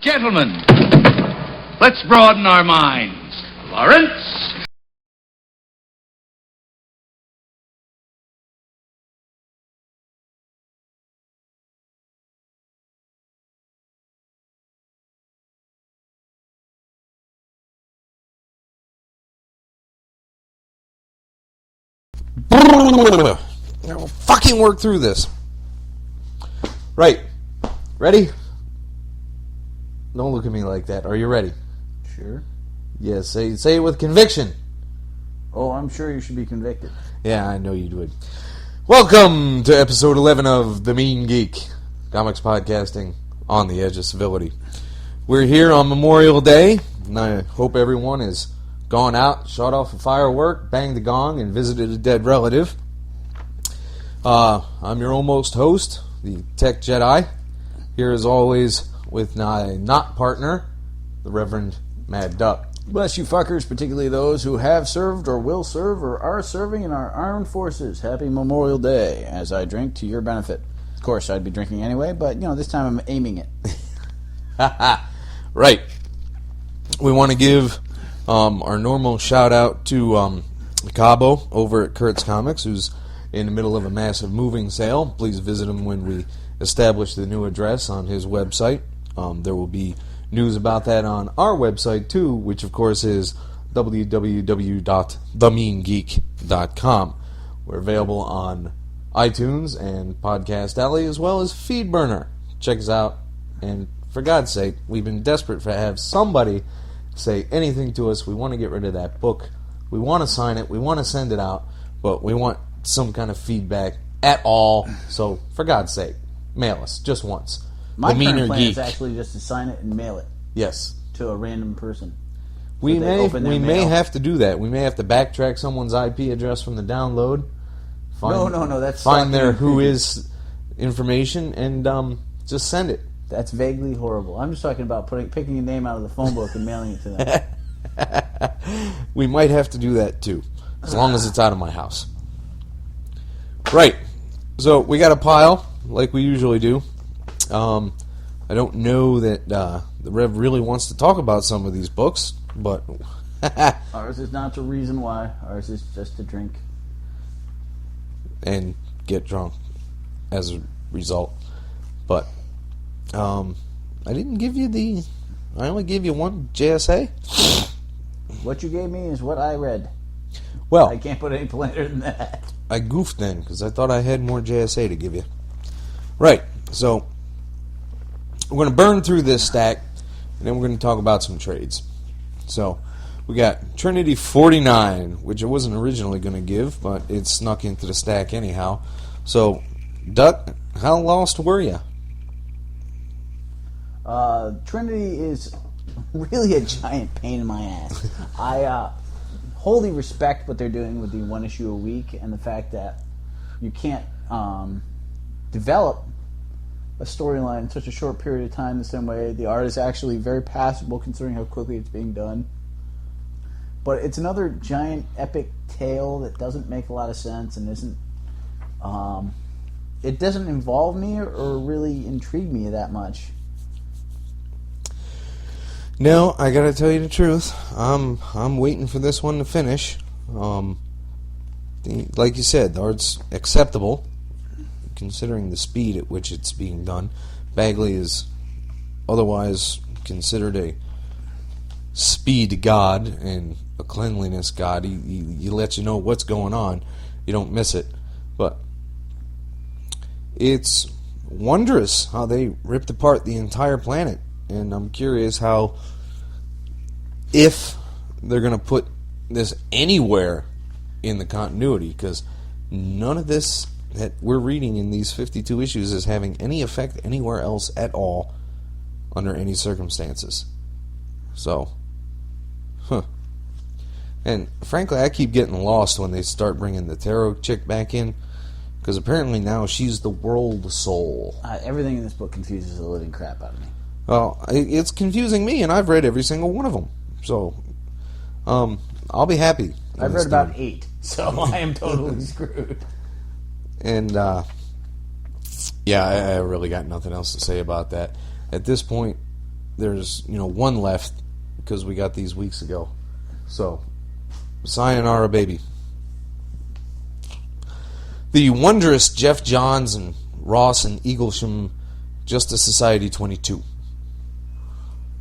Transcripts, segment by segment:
Gentlemen, let's broaden our minds. Lawrence? We'll fucking work through this. Right. Ready? Don't look at me like that. Are you ready? Sure. Yes, say it with conviction. Oh, I'm sure you should be convicted. Yeah, I know you would. Welcome to episode 11 of The Mean Geek, comics podcasting on the edge of civility. We're here on Memorial Day, and I hope everyone has gone out, shot off a firework, banged the gong, and visited a dead relative. I'm your almost host, the Tech Jedi, here as always with my not partner, the Reverend Mad Duck. Bless you fuckers, particularly those who have served or will serve or are serving in our armed forces. Happy Memorial Day, as I drink to your benefit. Of course, I'd be drinking anyway, but, this time I'm aiming it. Right. We want to give our normal shout-out to Cabo over at Kurt's Comics, who's in the middle of a massive moving sale. Please visit him when we establish the new address on his website. There will be news about that on our website, too, which, of course, is www.themeangeek.com. We're available on iTunes and Podcast Alley, as well as Feedburner. Check us out, and for God's sake, we've been desperate to have somebody say anything to us. We want to get rid of that book. We want to sign it. We want to send it out, but we want some kind of feedback at all. So, for God's sake, mail us just once. My current plan is actually just to sign it and mail it. Yes. To a random person. We may have to do that. We may have to backtrack someone's IP address from the download. No. That's find their who is information and just send it. That's vaguely horrible. I'm just talking about picking a name out of the phone book and mailing it to them. We might have to do that too, as long as it's out of my house. Right. So we got a pile, like we usually do. I don't know that the Rev really wants to talk about some of these books, but ours is not the reason why. Ours is just to drink and get drunk as a result. But I didn't give you I only gave you one JSA. What you gave me is what I read. Well, I can't put any plainer than that. I goofed then, because I thought I had more JSA to give you. Right, so we're going to burn through this stack, and then we're going to talk about some trades. So, we got Trinity 49, which I wasn't originally going to give, but it snuck into the stack anyhow. So, Duck, how lost were you? Trinity is really a giant pain in my ass. I wholly respect what they're doing with the one issue a week and the fact that you can't develop a storyline in such a short period of time the same way. The art is actually very passable considering how quickly it's being done. But it's another giant epic tale that doesn't make a lot of sense and isn't... it doesn't involve me or really intrigue me that much. No, I gotta tell you the truth. I'm waiting for this one to finish. Like you said, the art's acceptable, considering the speed at which it's being done. Bagley is otherwise considered a speed god and a cleanliness god. He lets you know what's going on. You don't miss it. But it's wondrous how they ripped apart the entire planet. And I'm curious if they're going to put this anywhere in the continuity, because none of this that we're reading in these 52 issues is having any effect anywhere else at all under any circumstances. So, And frankly, I keep getting lost when they start bringing the tarot chick back in, because apparently now she's the world soul. Everything in this book confuses the living crap out of me. Well, it's confusing me, and I've read every single one of them. So, I'll be happy. I've read about 8, so I am totally screwed. And, yeah, I really got nothing else to say about that. At this point, there's one left because we got these weeks ago. So, sayonara, baby. The wondrous Jeff Johns and Ross and Eaglesham Justice Society 22.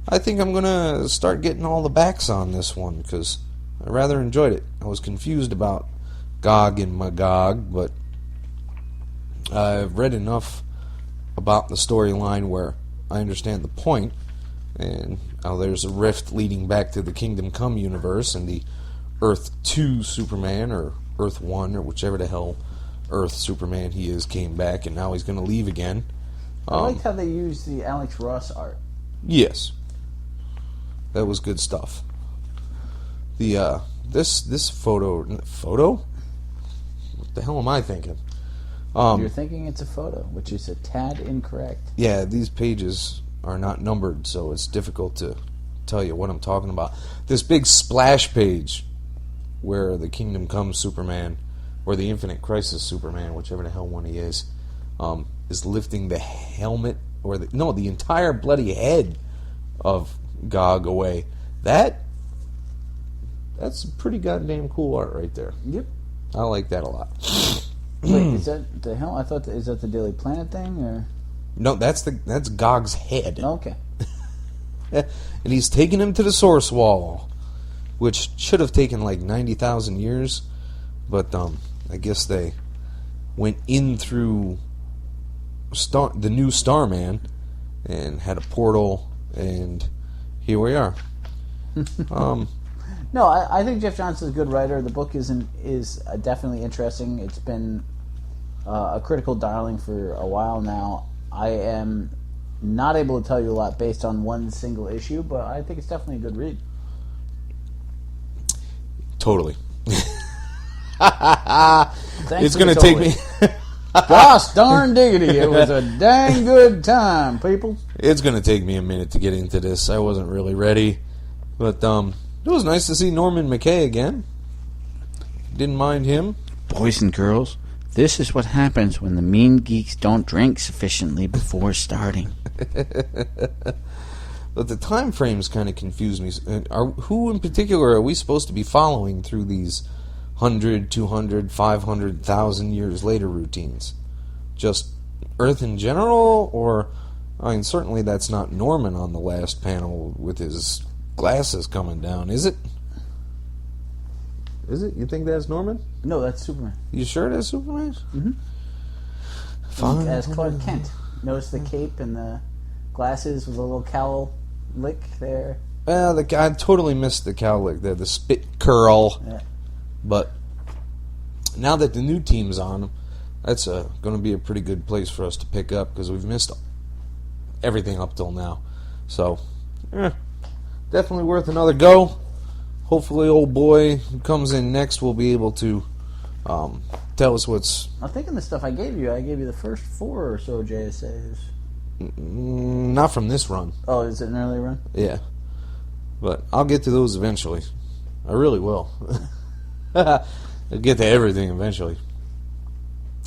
I think I'm going to start getting all the backs on this one because I rather enjoyed it. I was confused about Gog and Magog, but I've read enough about the storyline where I understand the point, and how there's a rift leading back to the Kingdom Come universe, and the Earth 2 Superman, or Earth 1, or whichever the hell Earth Superman he is, came back, and now he's going to leave again. I liked how they used the Alex Ross art. Yes. That was good stuff. The this photo? What the hell am I thinking? You're thinking it's a photo, which is a tad incorrect. Yeah, these pages are not numbered, so it's difficult to tell you what I'm talking about. This big splash page where the Kingdom Come Superman, or the Infinite Crisis Superman, whichever the hell one he is lifting the helmet, or the entire bloody head of Gog away. That's pretty goddamn cool art right there. Yep. I like that a lot. Wait, is that the hell? I thought is that the Daily Planet thing, or no? That's Gog's head. Okay. And he's taking him to the Source Wall, which should have taken like 90,000 years, but I guess they went in through the new Starman and had a portal, and here we are. No, I think Jeff Johnson's a good writer. The book is definitely interesting. It's been a critical darling for a while now. I am not able to tell you a lot based on one single issue, but I think it's definitely a good read. Totally. It's going to take me... Gosh darn diggity, it was a dang good time, people. It's going to take me a minute to get into this. I wasn't really ready. But it was nice to see Norman McKay again. Didn't mind him. Boys and girls, this is what happens when the mean geeks don't drink sufficiently before starting. But the time frames kind of confuse me. Who in particular are we supposed to be following through these 100, 200, 500,000 years later routines? Just Earth in general? Or, certainly that's not Norman on the last panel with his glasses coming down, is it? Is it? You think that's Norman? No, that's Superman. You sure that's Superman? Mm-hmm. Fine. As Clark Kent. Notice the cape and the glasses with a little cowl lick there. Well, I totally missed the cowl lick there, the spit curl. Yeah. But now that the new team's on, that's going to be a pretty good place for us to pick up, because we've missed everything up till now. So, definitely worth another go. Hopefully old boy who comes in next will be able to tell us what's... I'm thinking the stuff I gave you the first 4 or so JSAs. Not from this run. Oh, is it an early run? Yeah. But I'll get to those eventually. I really will. I'll get to everything eventually.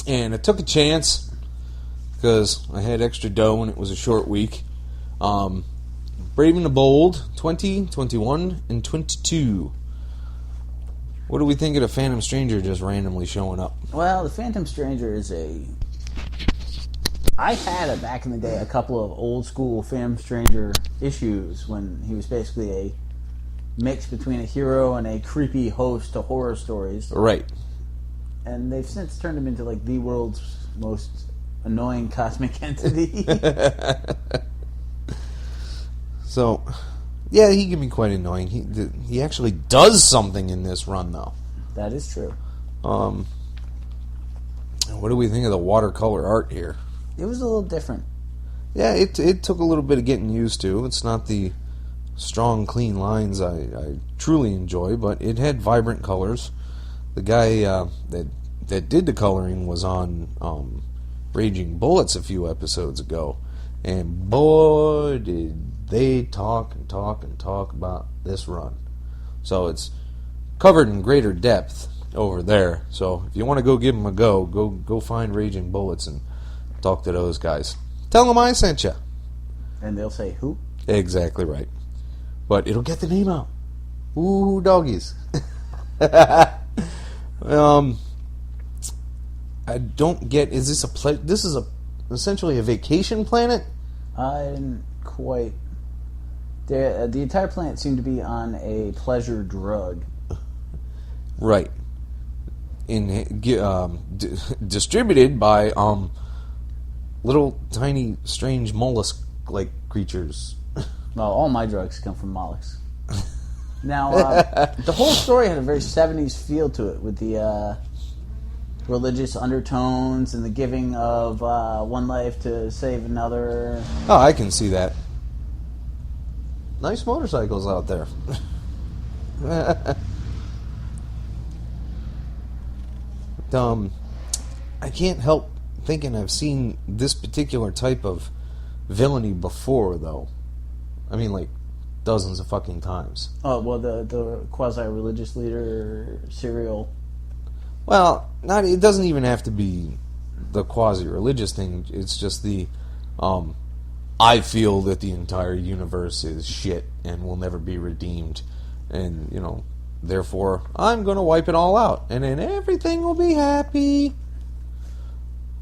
And I took a chance because I had extra dough and it was a short week. Brave and the Bold, 20, 21, and 22. What do we think of the Phantom Stranger just randomly showing up? Well, the Phantom Stranger is I had back in the day a couple of old school Phantom Stranger issues when he was basically a mix between a hero and a creepy host to horror stories. Right. And they've since turned him into like the world's most annoying cosmic entity. So, yeah, he can be quite annoying. He actually does something in this run, though. That is true. What do we think of the watercolor art here? It was a little different. Yeah, it took a little bit of getting used to. It's not the strong, clean lines I truly enjoy, but it had vibrant colors. The guy that did the coloring was on Raging Bullets a few episodes ago, and boy, did they talk and talk and talk about this run. So it's covered in greater depth over there. So if you want to go give them a go find Raging Bullets and talk to those guys. Tell them I sent you. And they'll say, who? Exactly right. But it'll get the name out. Ooh, doggies. I don't get. Is this a This is essentially a vacation planet? I didn't quite. The entire planet seemed to be on a pleasure drug. Right. Distributed by little tiny strange mollusk-like creatures. Well, all my drugs come from mollusks. Now, the whole story had a very 70s feel to it, with the religious undertones and the giving of one life to save another. Oh, I can see that. Nice motorcycles out there. I can't help thinking I've seen this particular type of villainy before, though. I mean, like, dozens of fucking times. Oh, well, the quasi-religious leader serial. Well, it doesn't even have to be the quasi-religious thing. It's just the, I feel that the entire universe is shit and will never be redeemed. And, therefore, I'm going to wipe it all out. And then everything will be happy.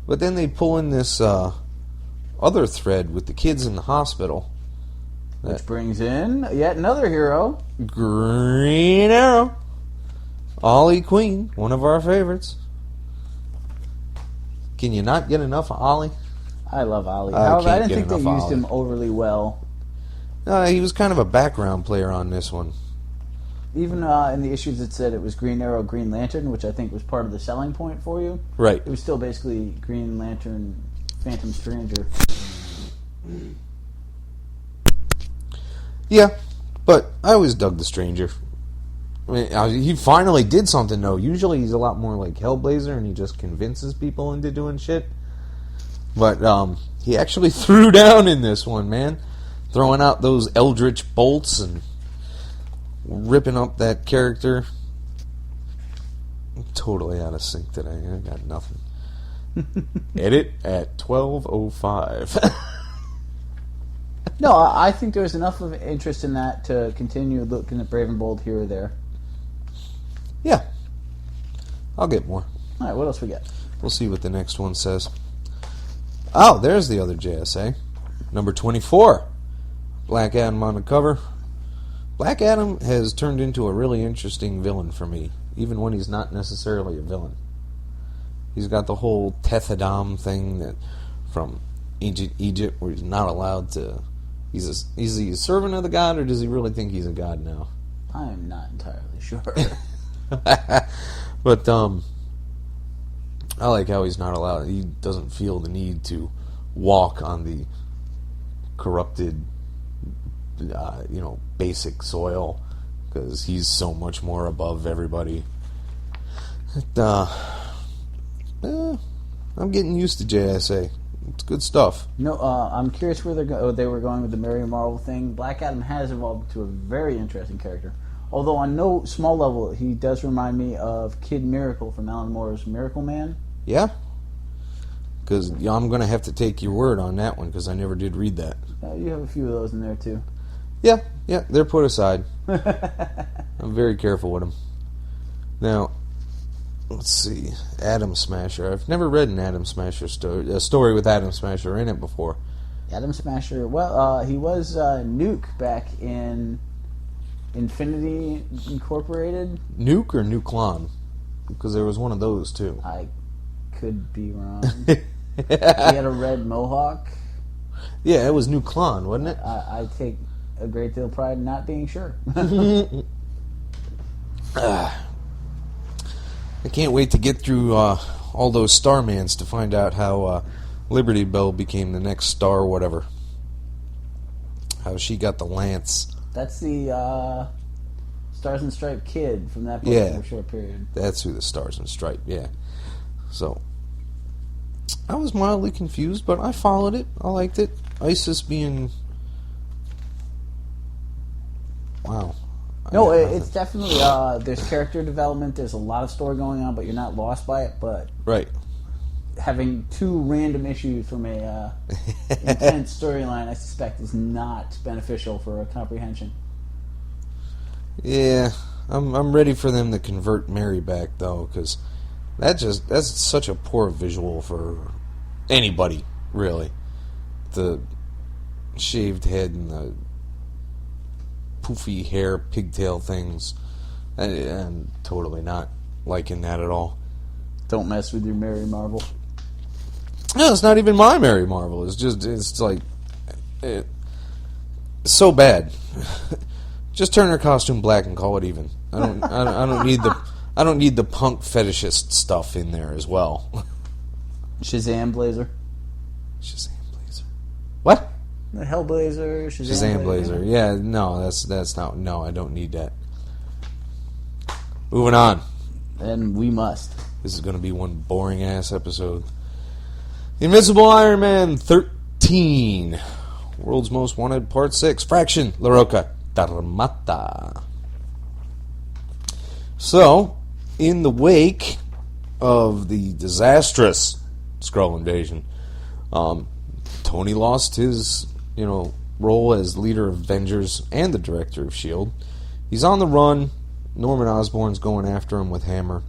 But then they pull in this other thread with the kids in the hospital. Which brings in yet another hero. Green Arrow. Ollie Queen, one of our favorites. Can you not get enough of Ollie? I love Ollie. However, I didn't think they used him overly well. He was kind of a background player on this one. Even in the issues that said it was Green Arrow, Green Lantern, which I think was part of the selling point for you. Right. It was still basically Green Lantern, Phantom Stranger. Yeah, but I always dug the Stranger. I mean, he finally did something, though. Usually he's a lot more like Hellblazer, and he just convinces people into doing shit. But he actually threw down in this one, man. Throwing out those eldritch bolts and ripping up that character. I'm totally out of sync today. I got nothing. Edit at 12:05. No, I think there's enough of interest in that to continue looking at Brave and Bold here or there. Yeah. I'll get more. All right, what else we got? We'll see what the next one says. Oh, there's the other JSA. Number 24. Black Adam on the cover. Black Adam has turned into a really interesting villain for me, even when he's not necessarily a villain. He's got the whole Tethadam thing that from ancient Egypt, where he's not allowed to... Is he a servant of the god, or does he really think he's a god now? I'm not entirely sure. But, I like how he's not allowed... He doesn't feel the need to walk on the corrupted, basic soil, because he's so much more above everybody. I'm getting used to JSA. It's good stuff. No, I'm curious where they were going with the Mary Marvel thing. Black Adam has evolved into a very interesting character. Although on no small level, he does remind me of Kid Miracle from Alan Moore's Miracle Man. Yeah? Because I'm going to have to take your word on that one, because I never did read that. You have a few of those in there, too. Yeah, they're put aside. I'm very careful with them. Now, let's see. Atom Smasher. I've never read an Atom Smasher story, a story with Atom Smasher in it before. Atom Smasher, well, he was Nuke back in Infinity Incorporated. Nuke or Nuklon? Because there was one of those, too. I could be wrong. He had a red mohawk. Yeah, it was Nuklon, wasn't it? I take a great deal of pride in not being sure. I can't wait to get through all those Starmans to find out how Liberty Bell became the next star whatever. How she got the lance. That's the Stars and Stripe kid from that book for a short period. That's who the Stars and Stripe, yeah. So, I was mildly confused, but I followed it. I liked it. Isis being... Wow. No, it's definitely, there's character development, there's a lot of story going on, but you're not lost by it, but... Right. having two random issues from a intense storyline, I suspect, is not beneficial for comprehension. Yeah, I'm ready for them to convert Mary back though, because that's such a poor visual for anybody, really. The shaved head and the poofy hair, pigtail things. I'm totally not liking that at all. Don't mess with your Mary Marvel. No, it's not even my Mary Marvel. It's like so bad. Just turn her costume black and call it even. I don't need the punk fetishist stuff in there as well. Shazam Blazer. Shazam Blazer. What? The Hellblazer, Shazam Blazer. Yeah, no, that's not. No, I don't need that. Moving on. And we must. This is going to be one boring ass episode. Invincible Iron Man 13. World's Most Wanted Part 6. Fraction. La Roca. D'Armata. So, in the wake of the disastrous Skrull invasion, Tony lost his, role as leader of Avengers and the director of S.H.I.E.L.D. He's on the run. Norman Osborn's going after him with Hammer.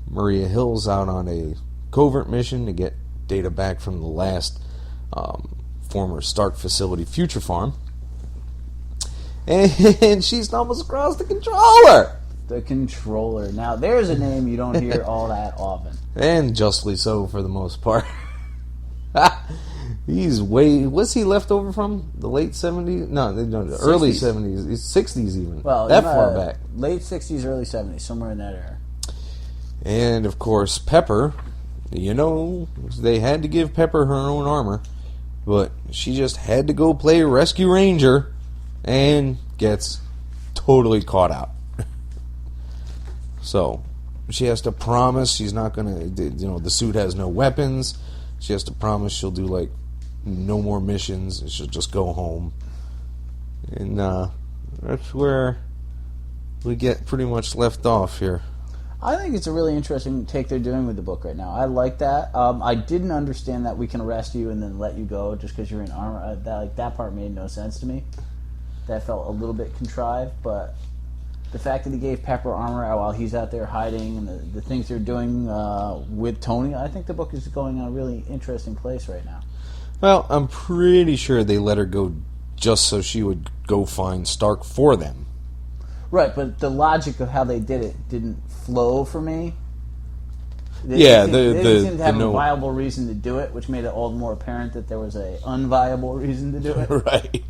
Maria Hill's out on a covert mission to get data back from the last former Stark facility, Future Farm. And she stumbles across the Controller. The Controller. Now, there's a name you don't hear all that often. And justly so for the most part. What's he left over from? The late 70s? No, the early 70s. 60s even. Well, that far back. Late 60s, early 70s, somewhere in that era. And, of course, Pepper, they had to give Pepper her own armor, but she just had to go play Rescue Ranger and gets totally caught out. So, she has to promise she's not going to, the suit has no weapons. She has to promise she'll do, no more missions, and she'll just go home. And that's where we get pretty much left off here. I think it's a really interesting take they're doing with the book right now. I like that. I didn't understand that we can arrest you and then let you go just because you're in armor. That part made no sense to me. That felt a little bit contrived, but the fact that he gave Pepper armor while he's out there hiding and the things they're doing with Tony, I think the book is going on a really interesting place right now. Well, I'm pretty sure they let her go just so she would go find Stark for them. Right, but the logic of how they did it didn't flow for me. They didn't seem to have a viable reason to do it, which made it all the more apparent that there was a unviable reason to do it. Right.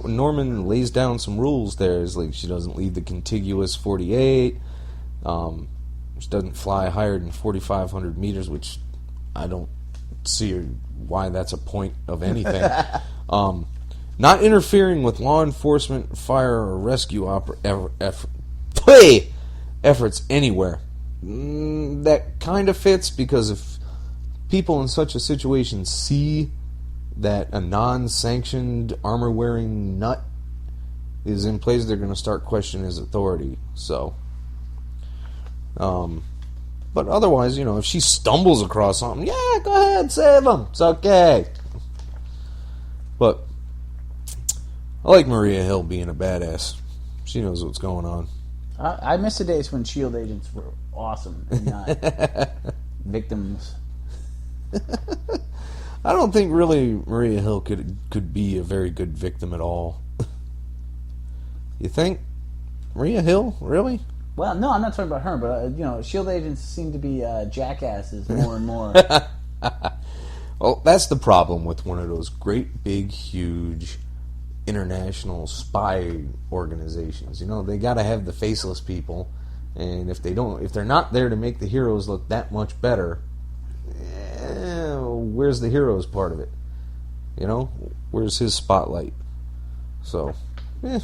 Norman lays down some rules there. It's like she doesn't leave the contiguous 48. She doesn't fly higher than 4,500 meters, which I don't see why that's a point of anything. Not interfering with law enforcement, fire, or rescue efforts anywhere. That kind of fits, because if people in such a situation see that a non-sanctioned armor-wearing nut is in place, they're going to start questioning his authority. So, but otherwise, if she stumbles across something, yeah, go ahead, save him. It's okay. But I like Maria Hill being a badass. She knows what's going on. I miss the days when S.H.I.E.L.D. agents were awesome and not victims. I don't think really Maria Hill could be a very good victim at all. You think? Maria Hill? Really? Well, no, I'm not talking about her, but, S.H.I.E.L.D. agents seem to be jackasses more and more. Well, that's the problem with one of those great, big, huge international spy organizations. They got to have the faceless people, and if they're not there to make the heroes look that much better, where's the heroes part of it? Where's his spotlight? So, I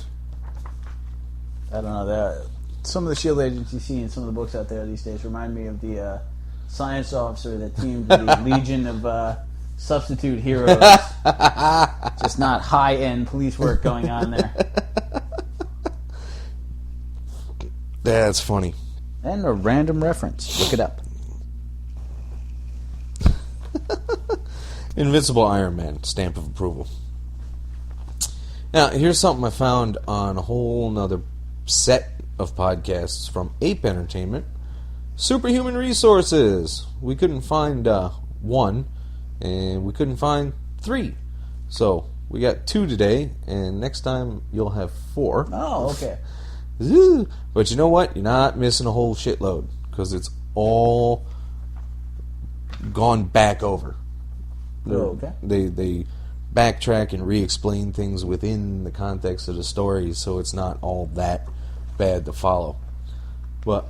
don't know. Some of the S.H.I.E.L.D. agents you see in some of the books out there these days remind me of the science officer that teamed with the Legion of substitute heroes. Just not high-end police work going on there. That's funny. And a random reference. Look it up. Invincible Iron Man, stamp of approval. Now, here's something I found on a whole nother set of podcasts from Ape Entertainment. Superhuman Resources. We couldn't find one, and we couldn't find 3. So, we got 2 today, and next time you'll have 4. Oh, okay. But you know what? You're not missing a whole shitload, because it's all gone back over. Oh, okay. They backtrack and re-explain things within the context of the story, so it's not all that bad to follow. But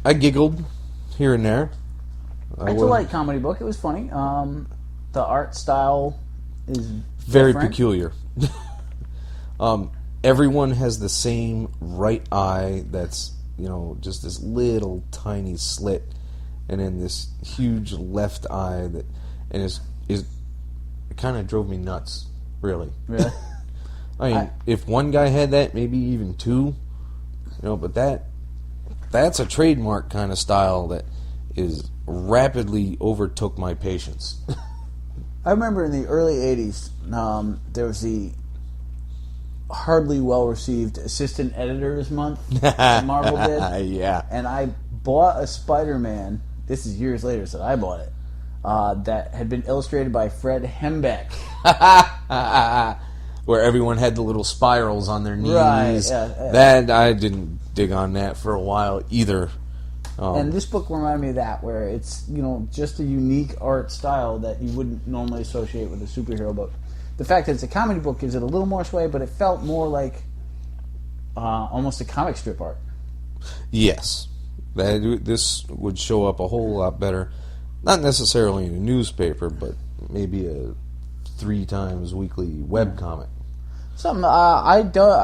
I giggled here and there. It's a light comedy book. It was funny. The art style is very different. peculiar. Everyone has the same right eye that's, just this little tiny slit, and then this huge left eye that, and it kind of drove me nuts, really. Really? I mean, if one guy had that, maybe even 2, but that's a trademark kind of style that is rapidly overtook my patience. I remember in the early 80s, there was the hardly well-received Assistant Editors Month that Marvel did. Yeah. And I bought a Spider-Man, this is years later, so I bought it, that had been illustrated by Fred Hembeck. Where everyone had the little spirals on their knees. Right, yeah. That, I didn't dig on that for a while either. And this book reminded me of that, where it's, just a unique art style that you wouldn't normally associate with a superhero book. The fact that it's a comedy book gives it a little more sway, but it felt more like almost a comic strip art. Yes. This would show up a whole lot better. Not necessarily in a newspaper, but maybe a 3 times weekly webcomic. Something I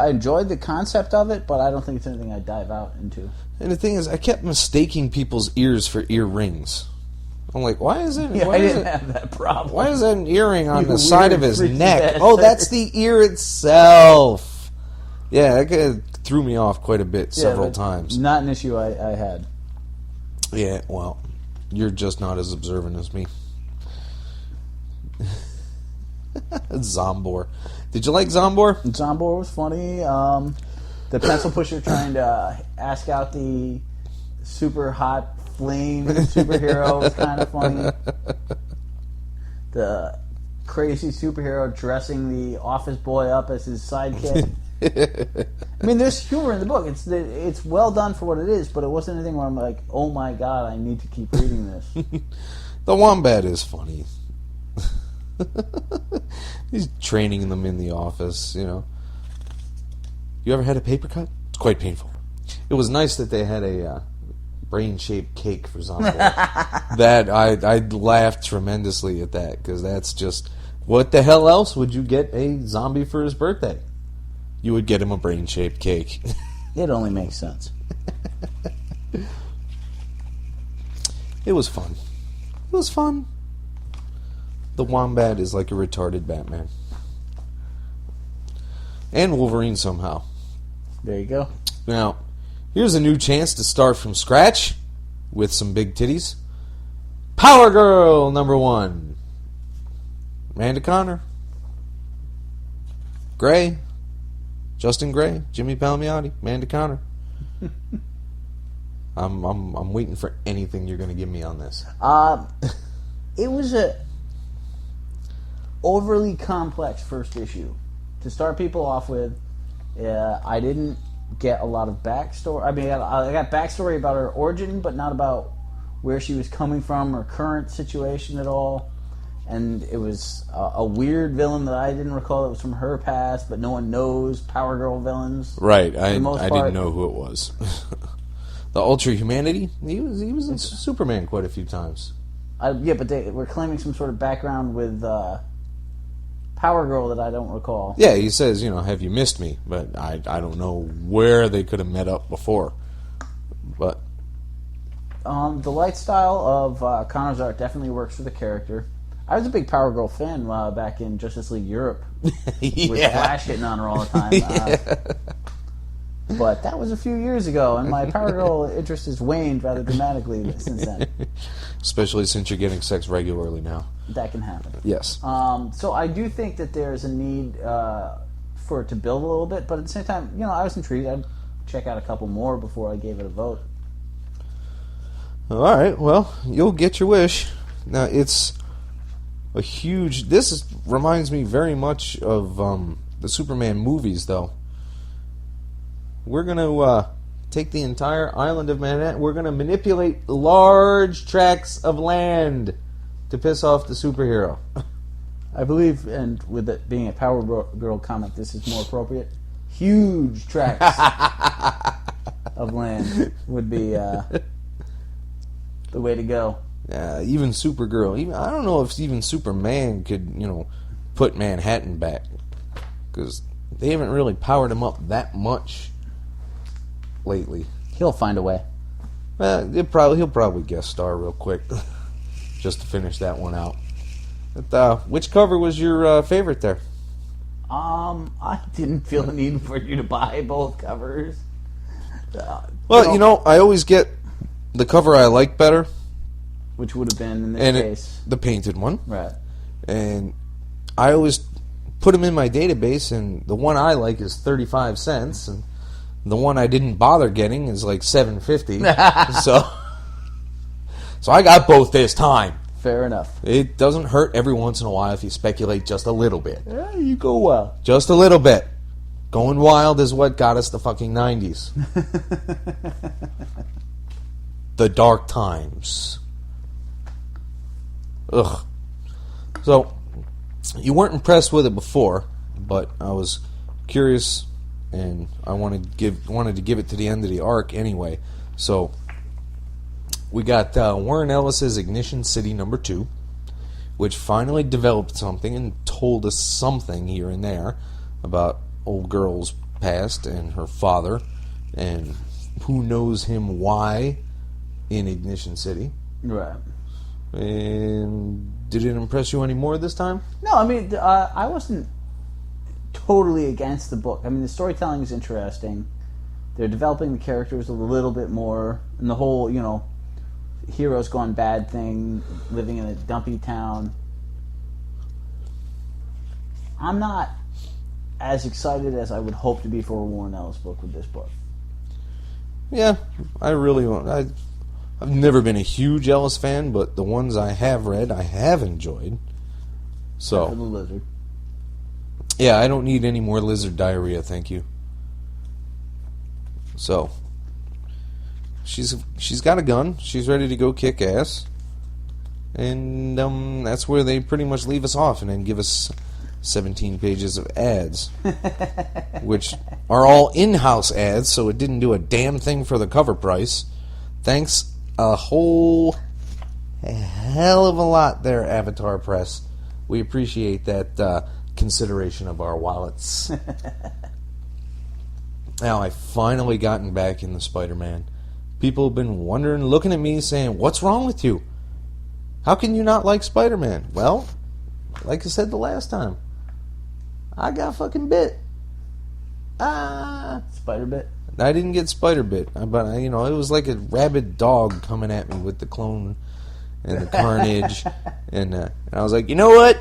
enjoyed the concept of it, but I don't think it's anything I'd dive out into. And the thing is, I kept mistaking people's ears for earrings. I'm like, why is it? Yeah, why I is didn't it, have that problem. Why is that an earring on You the side of weird his freaky neck? bastard. Oh, that's the ear itself. Yeah, that threw me off quite a bit several times. Not an issue I had. Yeah, well, you're just not as observant as me. Zombor. Did you like Zombor? Zombor was funny. The pencil pusher trying to ask out the super hot flame superhero was kind of funny. The crazy superhero dressing the office boy up as his sidekick. I mean, there's humor in the book. It's well done for what it is, but it wasn't anything where I'm like, oh my god, I need to keep reading this. The Wombat is funny. He's training them in the office, You ever had a paper cut? It's quite painful. It was nice that they had a brain-shaped cake for Zombie. That I laughed tremendously at that, because that's just, what the hell else would you get a zombie for his birthday? You would get him a brain-shaped cake. It only makes sense. It was fun. It was fun. The Wombat is like a retarded Batman. And Wolverine somehow. There you go. Now, here's a new chance to start from scratch with some big titties. Power Girl #1. Amanda Connor. Gray. Justin Gray. Jimmy Palmiotti. Amanda Connor. I'm waiting for anything you're going to give me on this. It was a overly complex first issue. To start people off with, I didn't get a lot of backstory. I mean, I got backstory about her origin, but not about where she was coming from or current situation at all. And it was a weird villain that I didn't recall that was from her past, but no one knows Power Girl villains. Right, I didn't know who it was. The Ultra Humanity, he was in Superman quite a few times. Yeah, but they were claiming some sort of background with Power Girl that I don't recall. Yeah, he says, have you missed me? But I don't know where they could have met up before. But the light style of Connor's art definitely works for the character. I was a big Power Girl fan back in Justice League Europe with Flash hitting on her all the time. But that was a few years ago, and my Power Girl interest has waned rather dramatically since then. Especially since you're getting sex regularly now. That can happen. Yes. So I do think that there's a need for it to build a little bit, but at the same time, I was intrigued. I'd check out a couple more before I gave it a vote. All right, well, you'll get your wish. Now, it's a huge... This reminds me very much of the Superman movies, though. We're going to take the entire island of Manhattan. We're going to manipulate large tracts of land to piss off the superhero. I believe, and with it being a Power Girl comic, this is more appropriate. Huge tracts of land would be the way to go. Yeah, even Supergirl. I don't know if even Superman could, put Manhattan back. Because they haven't really powered him up that much lately. He'll find a way. He'll probably guest star real quick. Just to finish that one out. But, which cover was your favorite there? I didn't feel the need for you to buy both covers. I always get the cover I like better. Which would have been, in this case... the painted one. Right. And I always put them in my database, and the one I like is 35 cents, and the one I didn't bother getting is like $7.50. So I got both this time. Fair enough. It doesn't hurt every once in a while if you speculate just a little bit. Yeah, you go wild. Just a little bit. Going wild is what got us the fucking 90s. The dark times. Ugh. So, you weren't impressed with it before, but I was curious, and I wanted to give it to the end of the arc anyway. So, we got Warren Ellis's Ignition City #2, which finally developed something and told us something here and there about old girl's past and her father, and who knows him why in Ignition City. Right. And did it impress you any more this time? No, I mean, I wasn't totally against the book. I mean, the storytelling is interesting. They're developing the characters a little bit more, and the whole, heroes gone bad thing, living in a dumpy town. I'm not as excited as I would hope to be for a Warren Ellis book with this book. Yeah, I really want... I've never been a huge Ellis fan, but the ones I have read, I have enjoyed. So, for the lizard. Yeah, I don't need any more lizard diarrhea, thank you. So, she's got a gun. She's ready to go kick ass. And that's where they pretty much leave us off and then give us 17 pages of ads. Which are all in-house ads, so it didn't do a damn thing for the cover price. Thanks a whole hell of a lot there, Avatar Press. We appreciate that consideration of our wallets. Now, I've finally gotten back in the Spider-Man. People have been wondering, looking at me, saying, "What's wrong with you? How can you not like Spider-Man?" Well, like I said the last time, I got fucking bit. Spider bit? I didn't get spider bit, but it was like a rabid dog coming at me with the clone and the carnage, and I was like, you know what?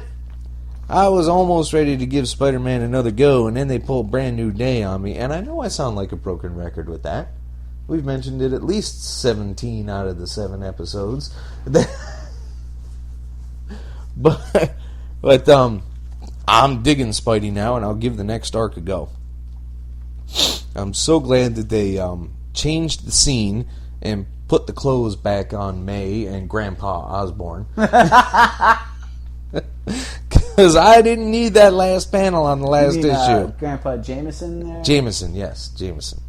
I was almost ready to give Spider-Man another go, and then they pulled Brand New Day on me, and I know I sound like a broken record with that. We've mentioned it at least 17 out of the 7 episodes, but I'm digging Spidey now, and I'll give the next arc a go. I'm so glad that they changed the scene and put the clothes back on May and Grandpa Osborn. Because I didn't need that last panel on the last issue. Grandpa Jameson there? Jameson, yes, Jameson.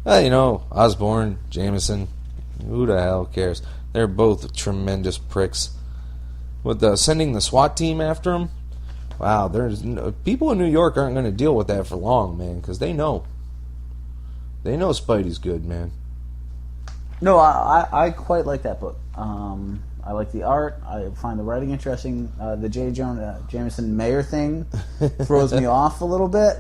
Osborn, Jameson, who the hell cares? They're both tremendous pricks. With sending the SWAT team after him, wow, people in New York aren't going to deal with that for long, man, because they know. They know Spidey's good, man. No, I quite like that book. I like the art. I find the writing interesting. The Jameson Mayer thing throws me off a little bit.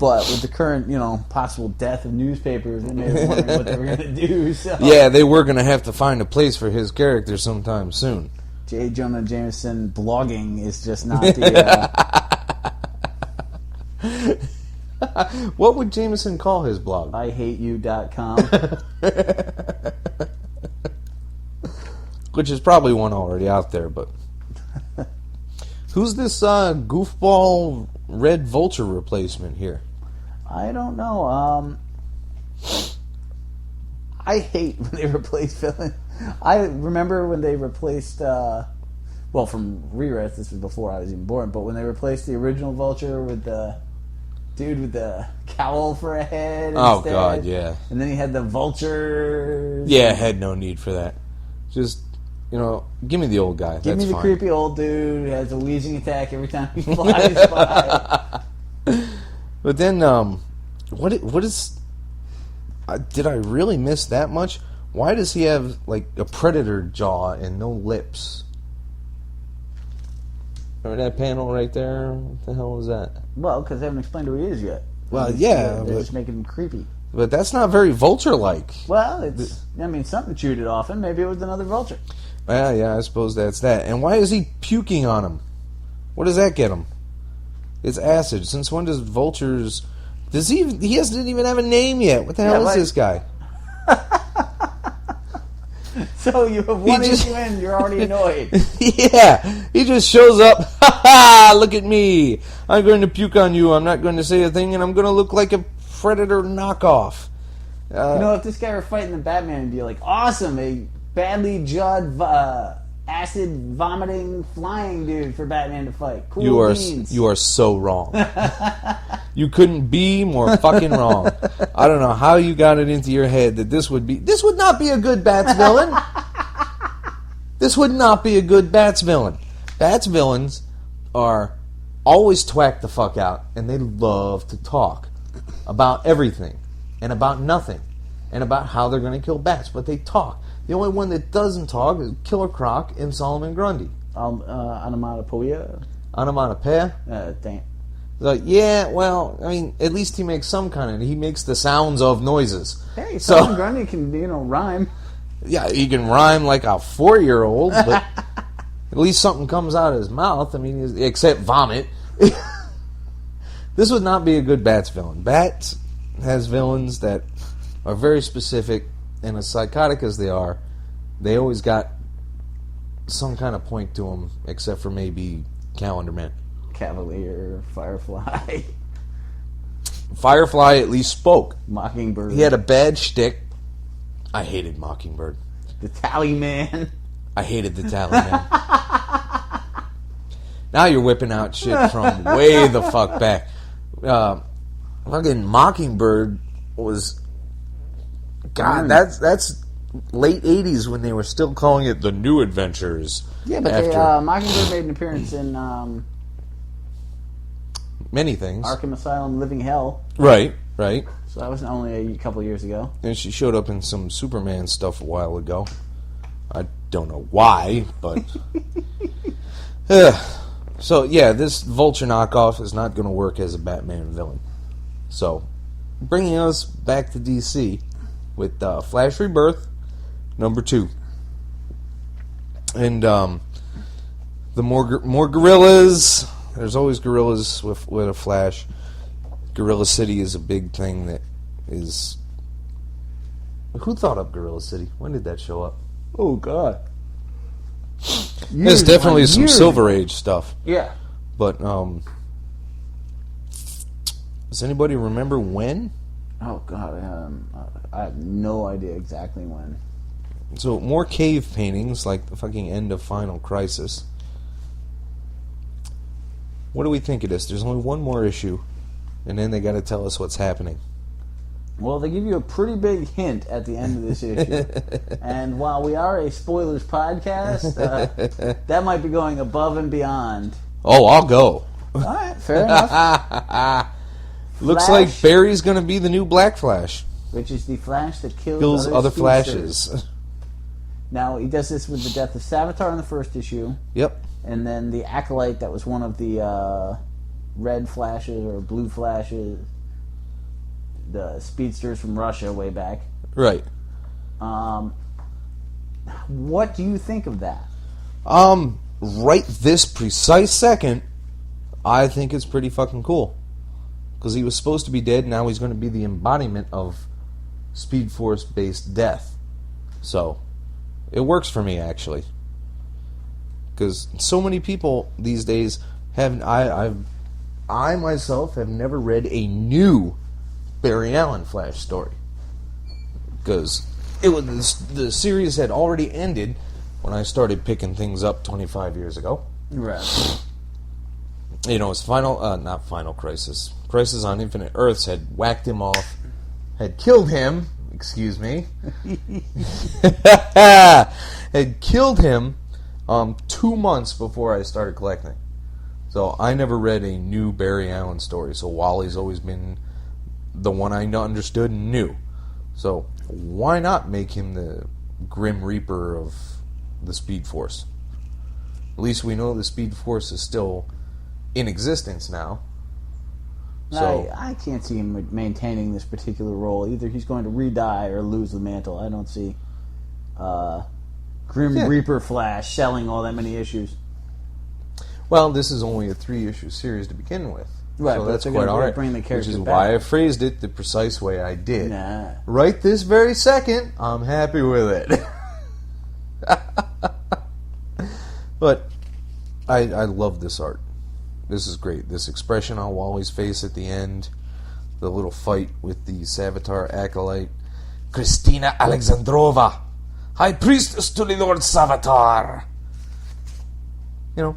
But with the current, possible death of newspapers, they may be wondering what they were going to do. So. Yeah, they were going to have to find a place for his character sometime soon. J. Jonah Jameson blogging is just not the... What would Jameson call his blog? IHateYou.com. Which is probably one already out there, but... Who's this goofball Red Vulture replacement here? I don't know. I hate when they replace villain. I remember when they replaced, from rewrites, this was before I was even born, but when they replaced the original Vulture with the dude with the cowl for a head Oh, instead. God, yeah. And then he had the vultures. Yeah, had no need for that. Just, give me the old guy. Give That's me the fine. creepy old dude who has a wheezing attack every time he flies by. But then, what is... did I really miss that much? Why does he have, a predator jaw and no lips? Remember that panel right there? What the hell was that? Well, because they haven't explained who he is yet. Well, yeah. They're just making him creepy. But that's not very Vulture-like. Well, something chewed it off, and maybe it was another vulture. Well, yeah, I suppose that's that. And why is he puking on him? What does that get him? It's acid. Since when does vultures... He doesn't even have a name yet. What the hell is this guy? So you have one issue in, you're already annoyed. Yeah, he just shows up. Ha ha! Look at me. I'm going to puke on you. I'm not going to say a thing, and I'm going to look like a Predator knockoff. If this guy were fighting the Batman, it'd be like, awesome, a badly jawed, acid vomiting flying dude for Batman to fight. Cool beans. You are so wrong. You couldn't be more fucking wrong. I don't know how you got it into your head that this would not be a good Bats villain. This would not be a good Bats villain. Bats villains are always twack the fuck out, and they love to talk about everything and about nothing and about how they're going to kill bats, but they talk. The only one that doesn't talk is Killer Croc and Solomon Grundy. Onomatopoeia? Onomatopoeia? Damn. At least he makes some kind of... He makes the sounds of noises. Hey, Solomon Grundy can, rhyme. Yeah, he can rhyme like a 4-year-old, but at least something comes out of his mouth. I mean, except vomit. This would not be a good Bats villain. Bats has villains that are very specific, and as psychotic as they are, they always got some kind of point to them, except for maybe Calendar Man. Cavalier, Firefly. Firefly at least spoke. Mockingbird. He had a bad shtick. I hated Mockingbird. The Tally Man. I hated the Tally Man. Now you're whipping out shit from way the fuck back. Fucking Mockingbird was... God, that's late 80s when they were still calling it The New Adventures. Yeah, but Mockingbird made an appearance in... many things. Arkham Asylum, Living Hell. Right. So that was only a couple of years ago. And she showed up in some Superman stuff a while ago. I don't know why, but... So, yeah, this Vulture knockoff is not going to work as a Batman villain. So, bringing us back to DC with Flash Rebirth, #2. And the more gorillas... There's always gorillas with a Flash. Gorilla City is a big thing that is... Who thought up Gorilla City? When did that show up? Oh, God. There's definitely some Silver Age stuff. Yeah. But, does anybody remember when? Oh, God. I have no idea exactly when. So, more cave paintings, like the fucking end of Final Crisis. What do we think of this? There's only one more issue, and then they got to tell us what's happening. Well, they give you a pretty big hint at the end of this issue. And while we are a spoilers podcast, that might be going above and beyond. Oh, I'll go. All right, fair enough. Looks Flash, like Barry's going to be the new Black Flash. which is the Flash that Kills other Flashes. Now, he does this with the death of Savitar in the first issue. Yep. And then the Acolyte, that was one of the Red Flashes or Blue Flashes, the speedsters from Russia way back. Right. What do you think of that? Right this precise second, I think it's pretty fucking cool. Because he was supposed to be dead, now he's going to be the embodiment of Speed Force-based death. So, it works for me, actually. Because so many people these days have... I myself have never read a new Barry Allen Flash story. Because the series had already ended when I started picking things up 25 years ago. Right. You know, it's not Final Crisis. Crisis on Infinite Earths had whacked him off, had killed him, excuse me, had killed him 2 months before I started collecting. So I never read a new Barry Allen story, so Wally's always been the one I understood and knew. So why not make him the Grim Reaper of the Speed Force? At least we know the Speed Force is still in existence now. So I can't see him maintaining this particular role. Either he's going to re-die or lose the mantle. I don't see Grim Reaper Flash selling all that many issues. Well, this is only a 3-issue series to begin with. Right, so but that's they're quite gonna all right. bring the character Which is back. why I phrased it the precise way I did. Nah. Right this very second, I'm happy with it. But I love this art. This is great. This expression on Wally's face at the end, the little fight with the Savitar acolyte, Christina Alexandrova, High Priestess to the Lord Savitar. You know,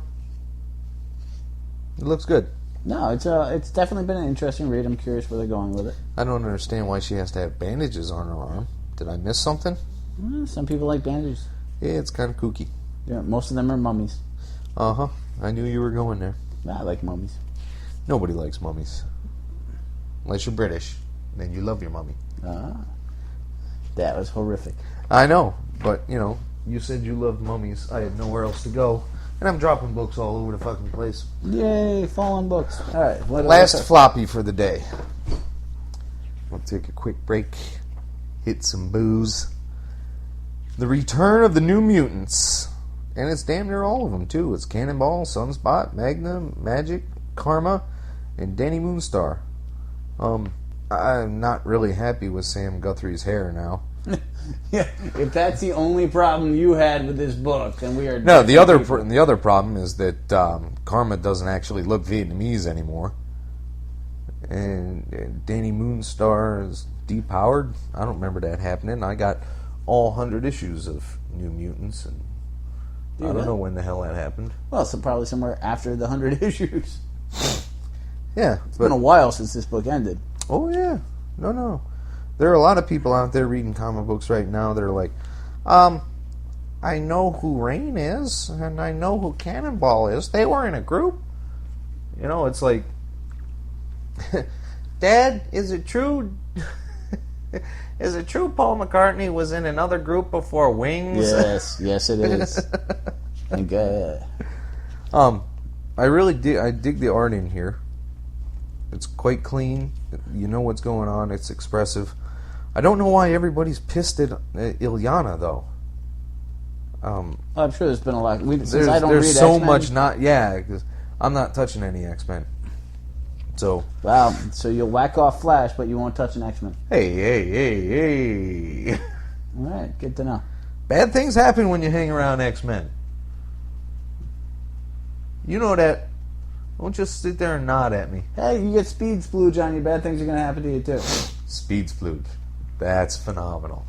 it looks good. No, it's definitely been an interesting read. I'm curious where they're going with it. I don't understand why she has to have bandages on her arm. Did I miss something? Some people like bandages. Yeah, it's kind of kooky. Yeah, most of them are mummies. Uh-huh. I knew you were going there. I like mummies. Nobody likes mummies. Unless you're British. Then you love your mummy. That was horrific. I know, but, you know, you said you loved mummies. I had nowhere else to go. And I'm dropping books all over the fucking place. Yay, fallen books. All right. Last floppy for the day. We'll take a quick break. Hit some booze. The Return of the New Mutants. And it's damn near all of them, too. It's Cannonball, Sunspot, Magna, Magic, Karma, and Danny Moonstar. I'm not really happy with Sam Guthrie's hair now. Yeah, if that's the only problem you had with this book, then we are... No, the other problem is that Karma doesn't actually look Vietnamese anymore. And Danny Moonstar is depowered. I don't remember that happening. I got all 100 issues of New Mutants, and I don't know when the hell that happened. Well, so probably somewhere after the 100 issues. Yeah. It's been a while since this book ended. Oh, yeah. No. There are a lot of people out there reading comic books right now that are like, I know who Rain is, and I know who Cannonball is. They were in a group. You know, it's like, Dad, is it true? Is it true Paul McCartney was in another group before Wings? Yes it is. Thank God. I really dig the art in here. It's quite clean. You know what's going on. It's expressive. I don't know why everybody's pissed at Ilyana, though. I'm sure there's been a lot. Since There's I don't read so X-Men, much not... Yeah, because I'm not touching any X-Men. So... Wow, so you'll whack off Flash, but you won't touch an X-Men. Hey. All right, good to know. Bad things happen when you hang around X-Men. You know that. Don't just sit there and nod at me. Hey, you get speed splooge on you, bad things are going to happen to you, too. Speed splooge. That's phenomenal.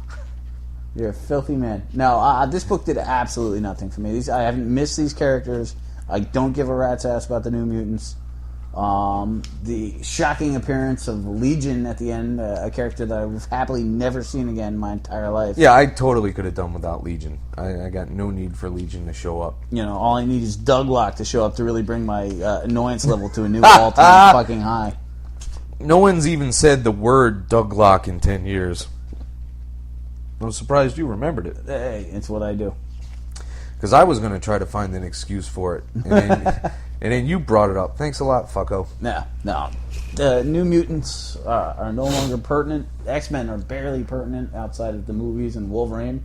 You're a filthy man. No, this book did absolutely nothing for me. I haven't missed these characters. I don't give a rat's ass about the New Mutants. The shocking appearance of Legion at the end, a character that I've happily never seen again in my entire life. Yeah, I totally could have done without Legion. I got no need for Legion to show up. You know, all I need is Douglock to show up to really bring my annoyance level to a new all-time fucking high. No one's even said the word Douglock in 10 years. I'm surprised you remembered it. Hey, it's what I do. Because I was going to try to find an excuse for it. And And then you brought it up. Thanks a lot, fucko. No. The New Mutants are no longer pertinent. X-Men are barely pertinent outside of the movies and Wolverine.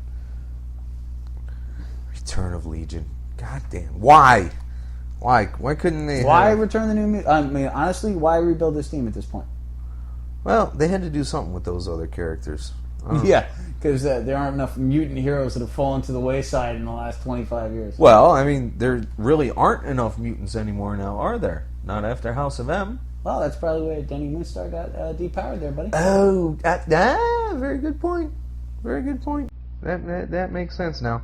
Return of Legion. God damn. Why? Why couldn't they return the New Mutants? I mean, honestly, why rebuild this team at this point? Well, they had to do something with those other characters. Yeah, because there aren't enough mutant heroes that have fallen to the wayside in the last 25 years. Well, I mean, there really aren't enough mutants anymore now, are there? Not after House of M. Well, that's probably where Denny Moonstar got depowered there, buddy. Oh, very good point. Very good point. That makes sense now.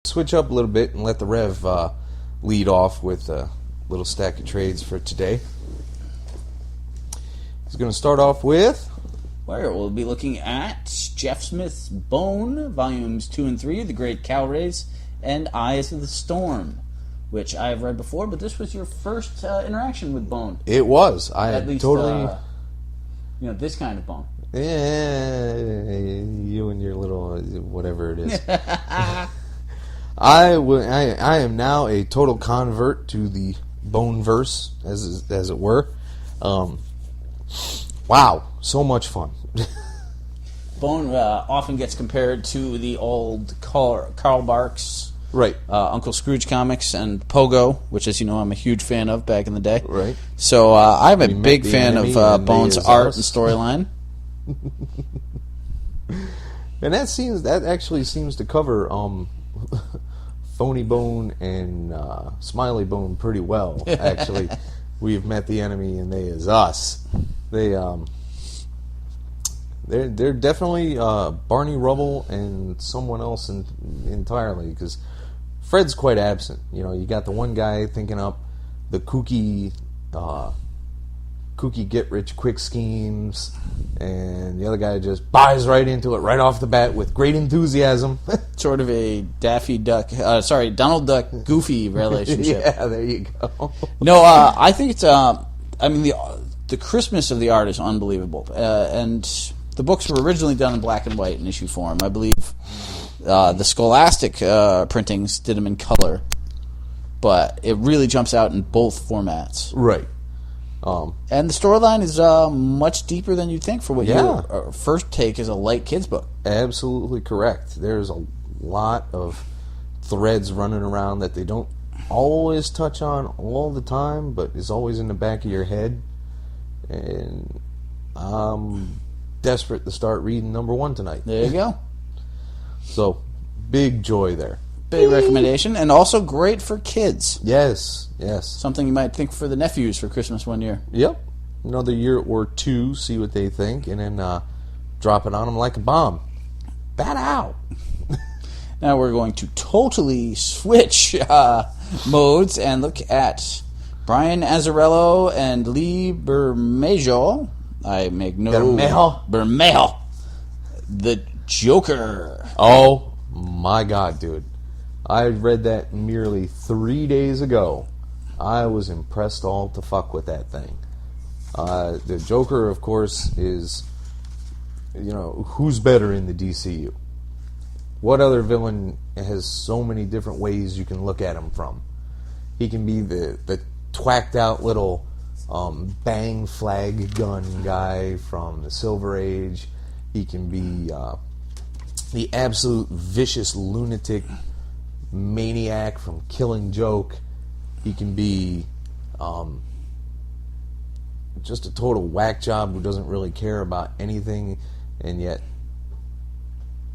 Switch up a little bit and let the Rev lead off with a little stack of trades for today. He's going to start off with... Where we'll be looking at Jeff Smith's Bone, Volumes 2 and 3, The Great Cow Race, and Eyes of the Storm, which I've read before, but this was your first interaction with Bone. It was. I At least, totally... this kind of Bone. Yeah, you and your little whatever it is. I am now a total convert to the Boneverse, as it were. Wow, so much fun. Bone often gets compared to the old Karl Barks, right? Uncle Scrooge comics and Pogo, which, as you know, I'm a huge fan of back in the day. Right. So I'm a big fan of Bone's art and storyline. And that actually seems to cover Phony Bone and Smiley Bone pretty well. Actually, we've met the enemy and they is us. They're definitely Barney Rubble and someone else entirely, because Fred's quite absent. You know, you got the one guy thinking up the kooky get-rich-quick schemes, and the other guy just buys right into it right off the bat with great enthusiasm. Sort of a Donald Duck Goofy relationship. Yeah, there you go. No, I think it's, the crispness of the art is unbelievable, and the books were originally done in black and white in issue form. I believe the Scholastic printings did them in color, but it really jumps out in both formats. Right. And the storyline is much deeper than you'd think for what your first take is a light kids book. Absolutely correct. There's a lot of threads running around that they don't always touch on all the time, but is always in the back of your head. And I'm desperate to start reading number 1 tonight. There you go. So, big joy there. Big recommendation, and also great for kids. Yes. Something you might think for the nephews for Christmas one year. Yep. Another year or two, see what they think, and then drop it on them like a bomb. Bat out. Now we're going to totally switch modes and look at Brian Azzarello and Lee Bermejo. I make no... Bermejo. The Joker. Oh, my God, dude. I read that merely 3 days ago. I was impressed all to fuck with that thing. The Joker, of course, is, who's better in the DCU? What other villain has so many different ways you can look at him from? He can be the twacked out little bang flag gun guy from the Silver Age. He can be the absolute vicious lunatic maniac from Killing Joke. He can be just a total whack job who doesn't really care about anything, and yet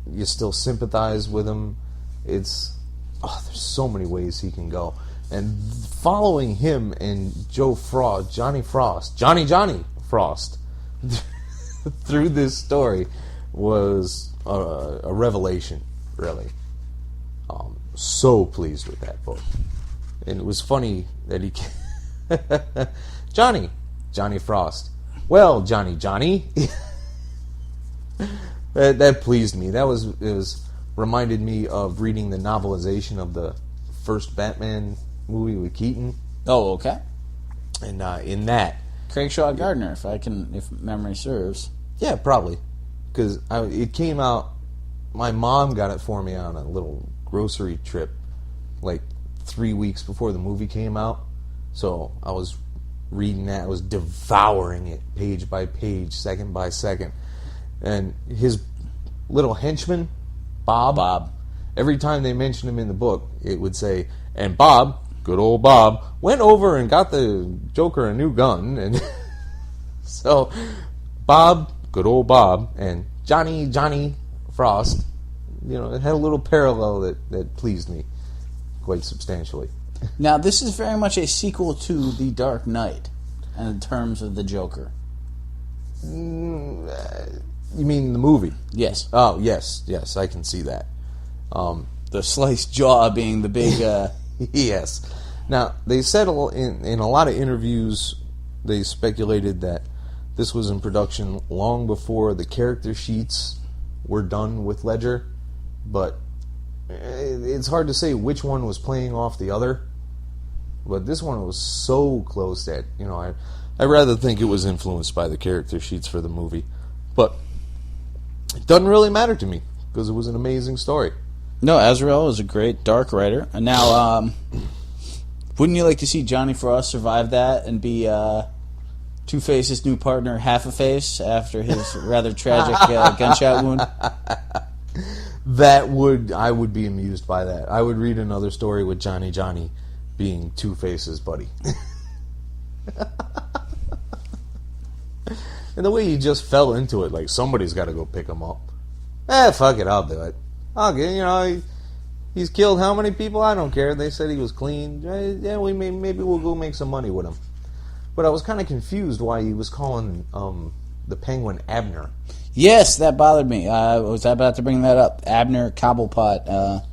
you still sympathize with him. There's so many ways he can go. And following him and Johnny Frost through this story was a revelation, really. So pleased with that book. And it was funny that he Johnny Frost. Well, Johnny. that pleased me. It was reminded me of reading the novelization of the first Batman movie with Keaton. Oh, okay. And in that, Craig Shaw Gardner, if memory serves. Yeah, probably, because it came out. My mom got it for me on a little grocery trip, like 3 weeks before the movie came out. So I was reading that. I was devouring it, page by page, second by second. And his little henchman, Bob. Every time they mentioned him in the book, it would say, and Bob, good old Bob, went over and got the Joker a new gun. And so Bob, good old Bob, and Johnny Frost, it had a little parallel that pleased me quite substantially. Now, this is very much a sequel to The Dark Knight in terms of the Joker. You mean the movie? Yes. Oh, yes, I can see that. The sliced jaw being the big... Yes. Now, they said in a lot of interviews, they speculated that this was in production long before the character sheets were done with Ledger, but it's hard to say which one was playing off the other. But this one was so close that, I rather think it was influenced by the character sheets for the movie. But it doesn't really matter to me, because it was an amazing story. No, Azrael is a great dark writer. And now, wouldn't you like to see Johnny Frost survive that and be Two-Face's new partner, Half a Face, after his rather tragic gunshot wound? I would be amused by that. I would read another story with Johnny being Two-Face's buddy. And the way he just fell into it, like somebody's got to go pick him up. Fuck it, I'll do it. He's killed how many people? I don't care. They said he was clean. Yeah, maybe we'll go make some money with him. But I was kind of confused why he was calling the Penguin Abner. Yes, that bothered me. I was about to bring that up. Abner Cobblepot.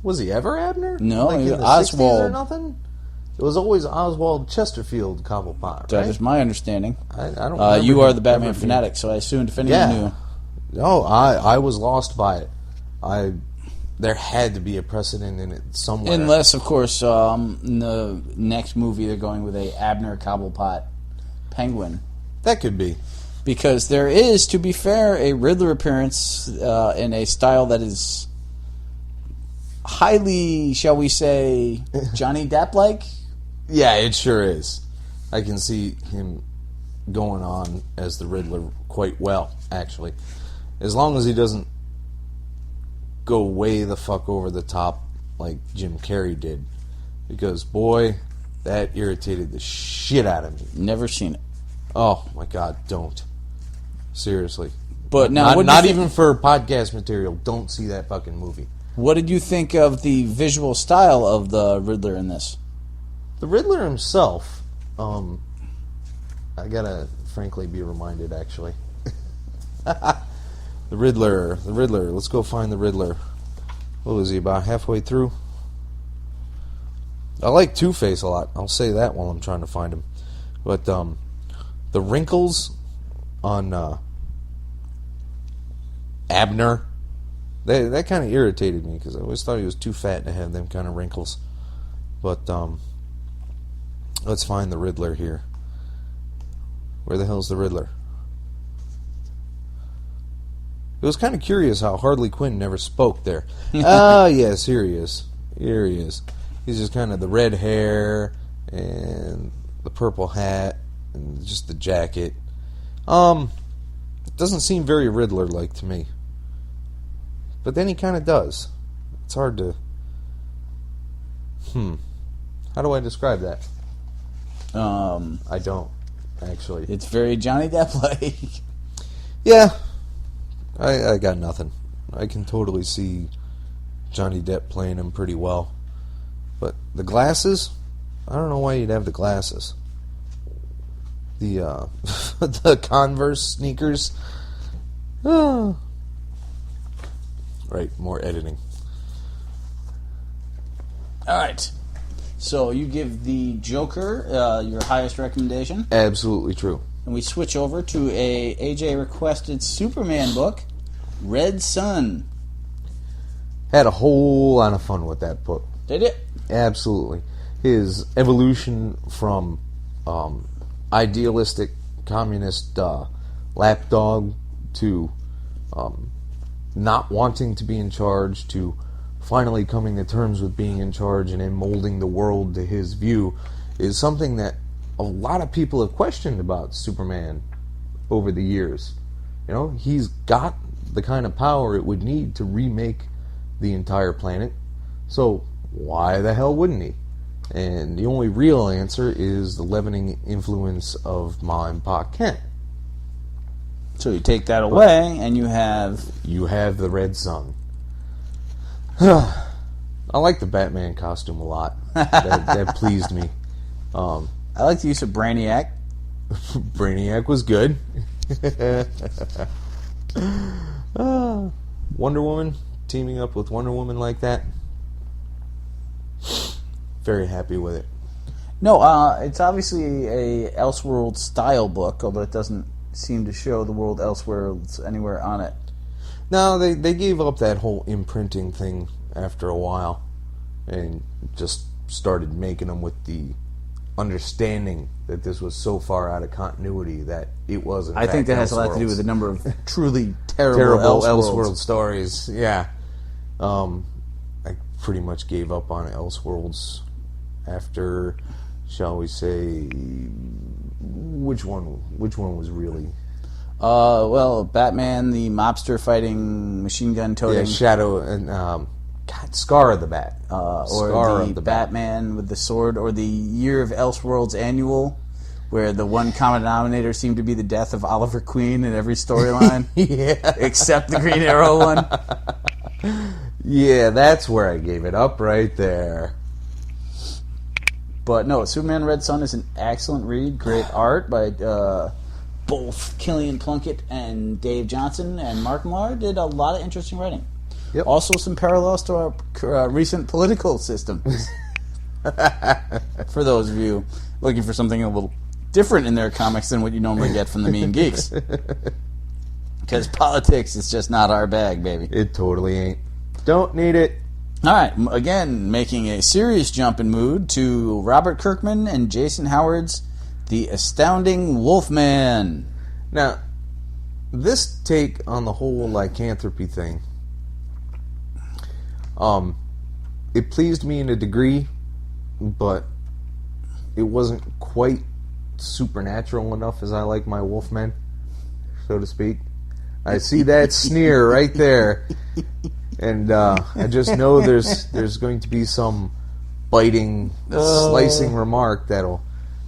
Was he ever Abner? No, like in the Oswald 60s or nothing? It was always Oswald Chesterfield Cobblepot, right? That is my understanding. I don't remember. You are the Batman fanatic, so I assumed if anyone knew. No, I was lost by it. There had to be a precedent in it somewhere. Unless, of course, in the next movie they're going with a Abner Cobblepot Penguin. That could be. Because there is, to be fair, a Riddler appearance in a style that is highly, shall we say, Johnny Depp-like. Yeah, it sure is. I can see him going on as the Riddler quite well, actually. As long as he doesn't go way the fuck over the top like Jim Carrey did. Because, boy, that irritated the shit out of me. Never seen it. Oh, my God, don't. Seriously. But now, not even for podcast material, don't see that fucking movie. What did you think of the visual style of the Riddler in this? The Riddler himself, I gotta frankly be reminded, actually. The Riddler, let's go find the Riddler. What was he, about halfway through? I like Two-Face a lot, I'll say that while I'm trying to find him. But, the wrinkles on, Abner, that kind of irritated me, because I always thought he was too fat to have them kind of wrinkles. But, let's find the Riddler here. Where the hell's the Riddler? It was kind of curious how Harley Quinn never spoke there. Yes, here he is. He's just kind of the red hair and the purple hat and just the jacket. It doesn't seem very Riddler-like to me. But then he kind of does. It's hard to... How do I describe that? I don't, actually. It's very Johnny Depp-like. Yeah. I got nothing. I can totally see Johnny Depp playing him pretty well. But the glasses, I don't know why you'd have the glasses. The the Converse sneakers. Ah. Right, more editing. All right. So you give the Joker your highest recommendation. Absolutely true. And we switch over to a AJ requested Superman book, Red Sun. Had a whole lot of fun with that book. Did it? Absolutely. His evolution from idealistic communist lapdog to not wanting to be in charge to finally coming to terms with being in charge and then molding the world to his view is something that a lot of people have questioned about Superman over the years. You know, he's got the kind of power it would need to remake the entire planet, so why the hell wouldn't he? And the only real answer is the leavening influence of Ma and Pa Kent. So you take that away, and you have... You have the Red Sun. I like the Batman costume a lot. That pleased me. I like the use of Brainiac. Brainiac was good. Wonder Woman, teaming up with Wonder Woman like that. Very happy with it. No, it's obviously a Elseworld style book, although it doesn't seem to show the world Elseworlds anywhere on it. No, they gave up that whole imprinting thing after a while and just started making them with the understanding that this was so far out of continuity that it wasn't. I think that has a lot to do with the number of truly terrible Elseworld stories. Yeah. I pretty much gave up on Elseworlds after, shall we say, which one was really... well, Batman, the mobster fighting, machine gun toting... Yeah, Shadow and... Scar of the Bat. Or the Batman with the sword, or the Year of Elseworlds annual, where the one common denominator seemed to be the death of Oliver Queen in every storyline. Yeah. Except the Green Arrow one. Yeah, that's where I gave it up, right there. But no, Superman Red Sun is an excellent read. Great art by both Killian Plunkett and Dave Johnson, and Mark Millar did a lot of interesting writing. Yep. Also some parallels to our recent political system. For those of you looking for something a little different in their comics than what you normally get from the Mean Geeks. Because politics is just not our bag, baby. It totally ain't. Don't need it. All right, again, making a serious jump in mood to Robert Kirkman and Jason Howard's The Astounding Wolfman. Now, this take on the whole lycanthropy thing, it pleased me in a degree, but it wasn't quite supernatural enough as I like my Wolfman, so to speak. I see that sneer right there, and I just know there's going to be some biting, slicing remark that'll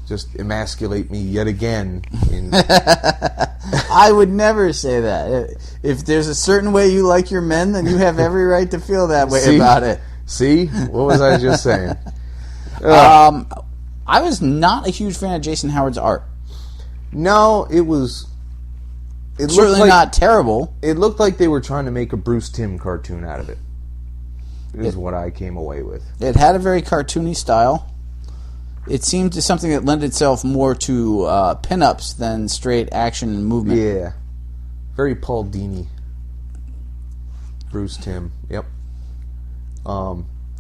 just emasculate me yet again. I would never say that. If there's a certain way you like your men, then you have every right to feel that way about it. See? What was I just saying? I was not a huge fan of Jason Howard's art. No, it was... It's certainly not terrible. It looked like they were trying to make a Bruce Timm cartoon out of it. Is what I came away with. It had a very cartoony style. It seemed to something that lent itself more to pin-ups than straight action and movement. Yeah. Very Paul Dini. Bruce Timm. Yep.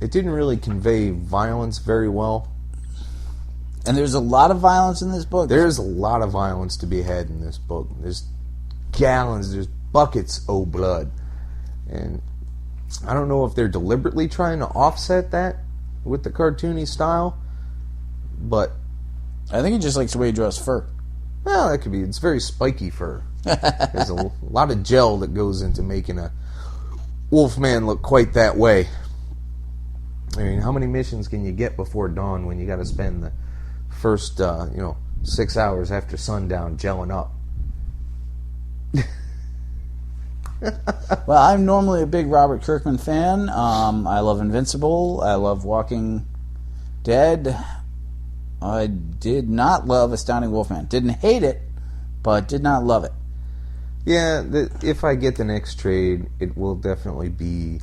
It didn't really convey violence very well. And there's a lot of violence in this book. There's a lot of violence to be had in this book. There's gallons, there's buckets of blood. And I don't know if they're deliberately trying to offset that with the cartoony style, but I think he just likes the way he draws fur. Well, that could be. It's very spiky fur. There's a lot of gel that goes into making a Wolfman look quite that way. I mean, how many missions can you get before dawn when you got to spend the first, 6 hours after sundown gelling up? Well, I'm normally a big Robert Kirkman fan. I love Invincible. I love Walking Dead. I did not love Astounding Wolfman. Didn't hate it, but did not love it. Yeah, if I get the next trade, it will definitely be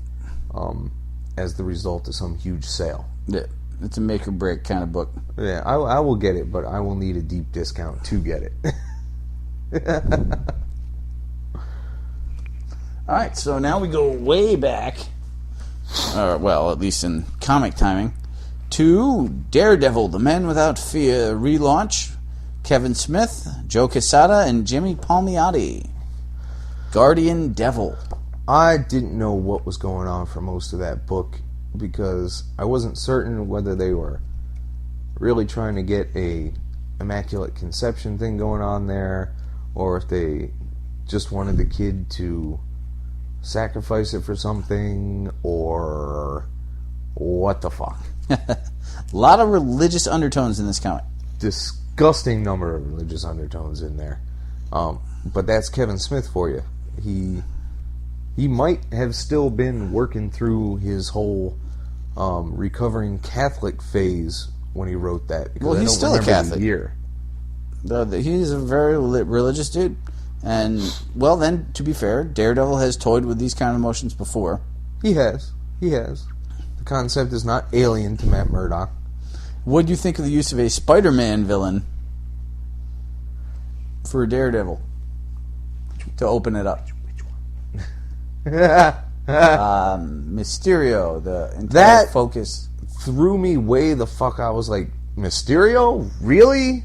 as the result of some huge sale. Yeah, it's a make or break kind of book. Yeah, I will get it, but I will need a deep discount to get it. Alright, so now we go way back, well, at least in comic timing, to Daredevil, The Man Without Fear relaunch. Kevin Smith, Joe Quesada, and Jimmy Palmiotti. Guardian Devil. I didn't know what was going on for most of that book because I wasn't certain whether they were really trying to get a Immaculate Conception thing going on there, or if they just wanted the kid to sacrifice it for something, or what the fuck. A lot of religious undertones in this comic. Disgusting number of religious undertones in there. But that's Kevin Smith for you. He might have still been working through his whole recovering Catholic phase when he wrote that. Well, he's still a Catholic. Year. He's a very religious dude. And, well, then, to be fair, Daredevil has toyed with these kind of emotions before. He has. The concept is not alien to Matt Murdock. What do you think of the use of a Spider-Man villain for Daredevil to open it up? Which one? Mysterio, the entire that focus threw me way the fuck. I was like, Mysterio? Really?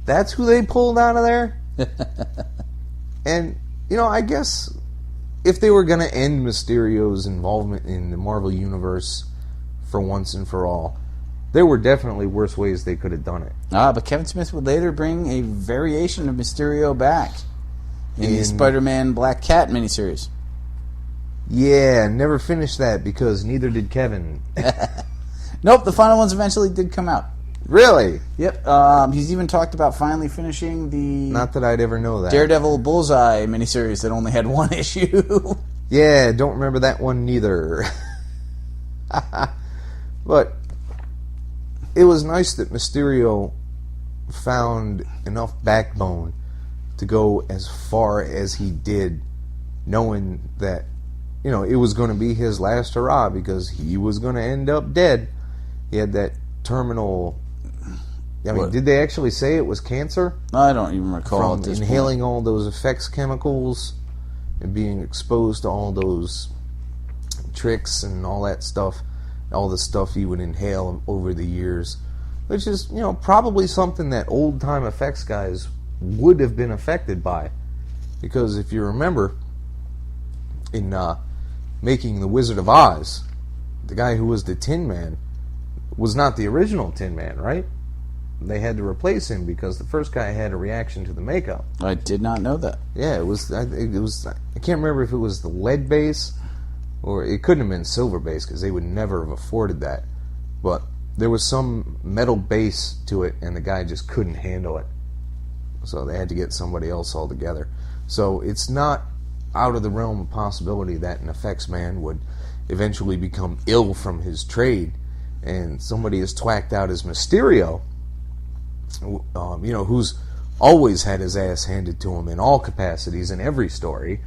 That's who they pulled out of there? And, I guess if they were going to end Mysterio's involvement in the Marvel Universe for once and for all, there were definitely worse ways they could have done it. But Kevin Smith would later bring a variation of Mysterio back in the Spider-Man Black Cat miniseries. Yeah, never finished that because neither did Kevin. Nope, the final ones eventually did come out. Really? Yep. He's even talked about finally finishing the... Not that I'd ever know that. Daredevil Bullseye miniseries that only had one issue. Yeah, don't remember that one neither. But it was nice that Mysterio found enough backbone to go as far as he did, knowing that, it was going to be his last hurrah because he was going to end up dead. He had that terminal... What? Did they actually say it was cancer? I don't even recall. From inhaling all those effects chemicals and being exposed to all those tricks and all that stuff, all the stuff he would inhale over the years, which is, probably something that old-time effects guys would have been affected by. Because if you remember, in making The Wizard of Oz, the guy who was the Tin Man was not the original Tin Man, right? They had to replace him because the first guy had a reaction to the makeup. I did not know that. Yeah, it was. I can't remember if it was the lead base or it couldn't have been silver base because they would never have afforded that. But there was some metal base to it, and the guy just couldn't handle it, so they had to get somebody else altogether. So it's not out of the realm of possibility that an effects man would eventually become ill from his trade, and somebody is twacked out as Mysterio. Who's always had his ass handed to him in all capacities in every story,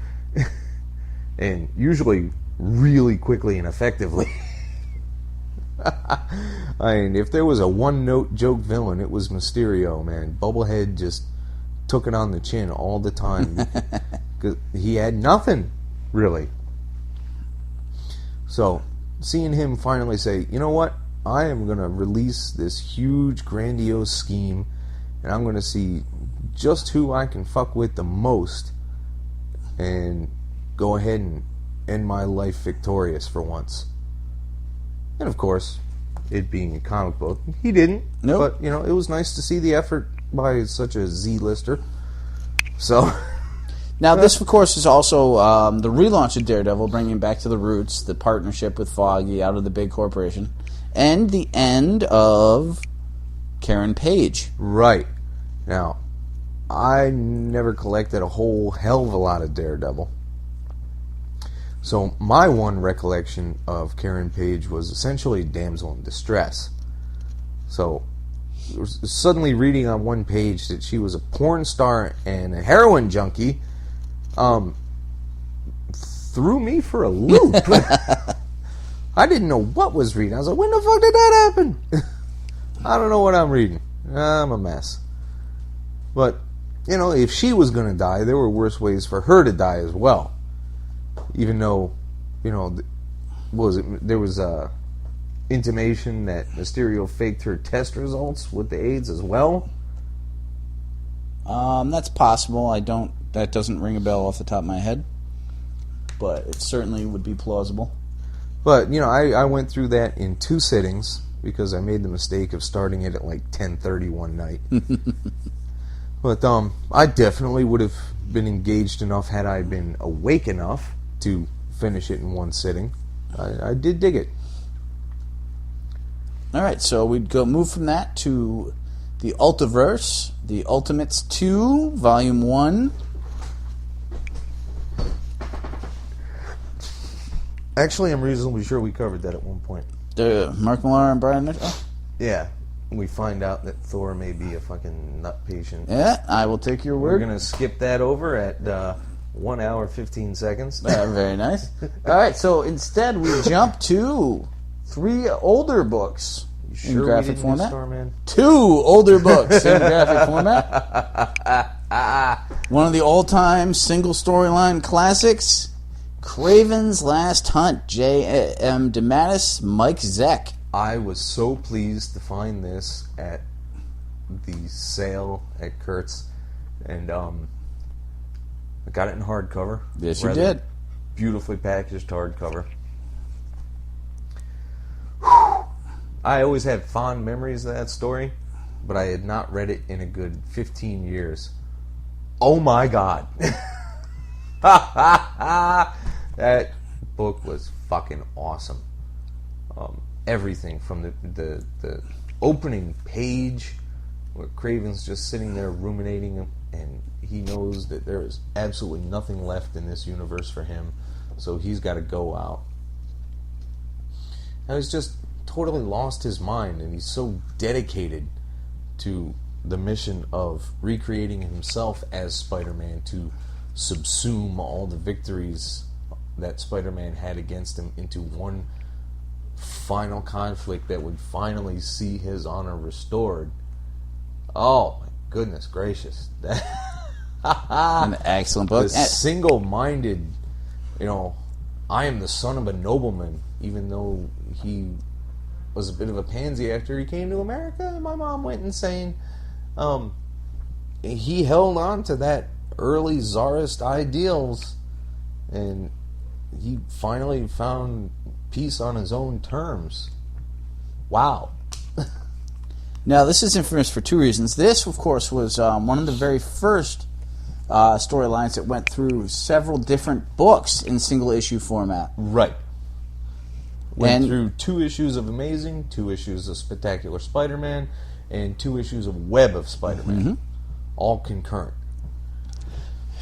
and usually really quickly and effectively. If there was a one-note joke villain, it was Mysterio, man. Bubblehead just took it on the chin all the time. Because he had nothing, really. So, seeing him finally say, you know what? I am going to release this huge, grandiose scheme, and I'm going to see just who I can fuck with the most, and go ahead and end my life victorious for once. And of course, it being a comic book, he didn't. Nope. But, it was nice to see the effort by such a Z-lister. So... Now, this, of course, is also the relaunch of Daredevil, bringing back to the roots, the partnership with Foggy out of the big corporation, and the end of Karen Page. Right. Now, I never collected a whole hell of a lot of Daredevil. So, my one recollection of Karen Page was essentially Damsel in Distress. So, suddenly reading on one page that she was a porn star and a heroin junkie threw me for a loop. I didn't know what was reading. I was like, when the fuck did that happen? I don't know what I'm reading. I'm a mess. But, if she was going to die, there were worse ways for her to die as well. Even though, what was it? There was intimation that Mysterio faked her test results with the AIDS as well. That's possible. That doesn't ring a bell off the top of my head. But it certainly would be plausible. But, I went through that in 2 sittings because I made the mistake of starting it at like 10:30 one night. But I definitely would have been engaged enough had I been awake enough to finish it in one sitting. I did dig it. All right, so we'd move from that to the Ultraverse, the Ultimates 2, Volume 1. Actually, I'm reasonably sure we covered that at one point. The Mark Millar and Brian Mitchell? Yeah. We find out that Thor may be a fucking nut patient. Yeah, I will take your word. We're going to skip that over at 1 hour, 15 seconds. Very nice. All right, so instead we jump to 3 older books in graphic format. 2 older books in graphic format. One of the all-time single storyline classics, Craven's Last Hunt, J.M. DeMatteis, Mike Zeck. I was so pleased to find this at the sale at Kurt's, and I got it in hardcover. Yes, you did. Beautifully packaged hardcover. I always had fond memories of that story, but I had not read it in a good 15 years. Oh my God. That book was fucking awesome. Everything from the opening page where Craven's just sitting there ruminating, and he knows that there is absolutely nothing left in this universe for him, so he's got to go out. And he's just totally lost his mind, and he's so dedicated to the mission of recreating himself as Spider-Man to subsume all the victories that Spider-Man had against him into one final conflict that would finally see his honor restored. Oh my goodness gracious. An excellent book. The single-minded, I am the son of a nobleman, even though he was a bit of a pansy after he came to America and my mom went insane. He held on to that early czarist ideals, and he finally found peace on his own terms. Wow. Now, this is infamous for 2 reasons. This, of course, was one of the very first storylines that went through several different books in single-issue format. Right. Went through 2 issues of Amazing, 2 issues of Spectacular Spider-Man, and 2 issues of Web of Spider-Man. Mm-hmm. All concurrent.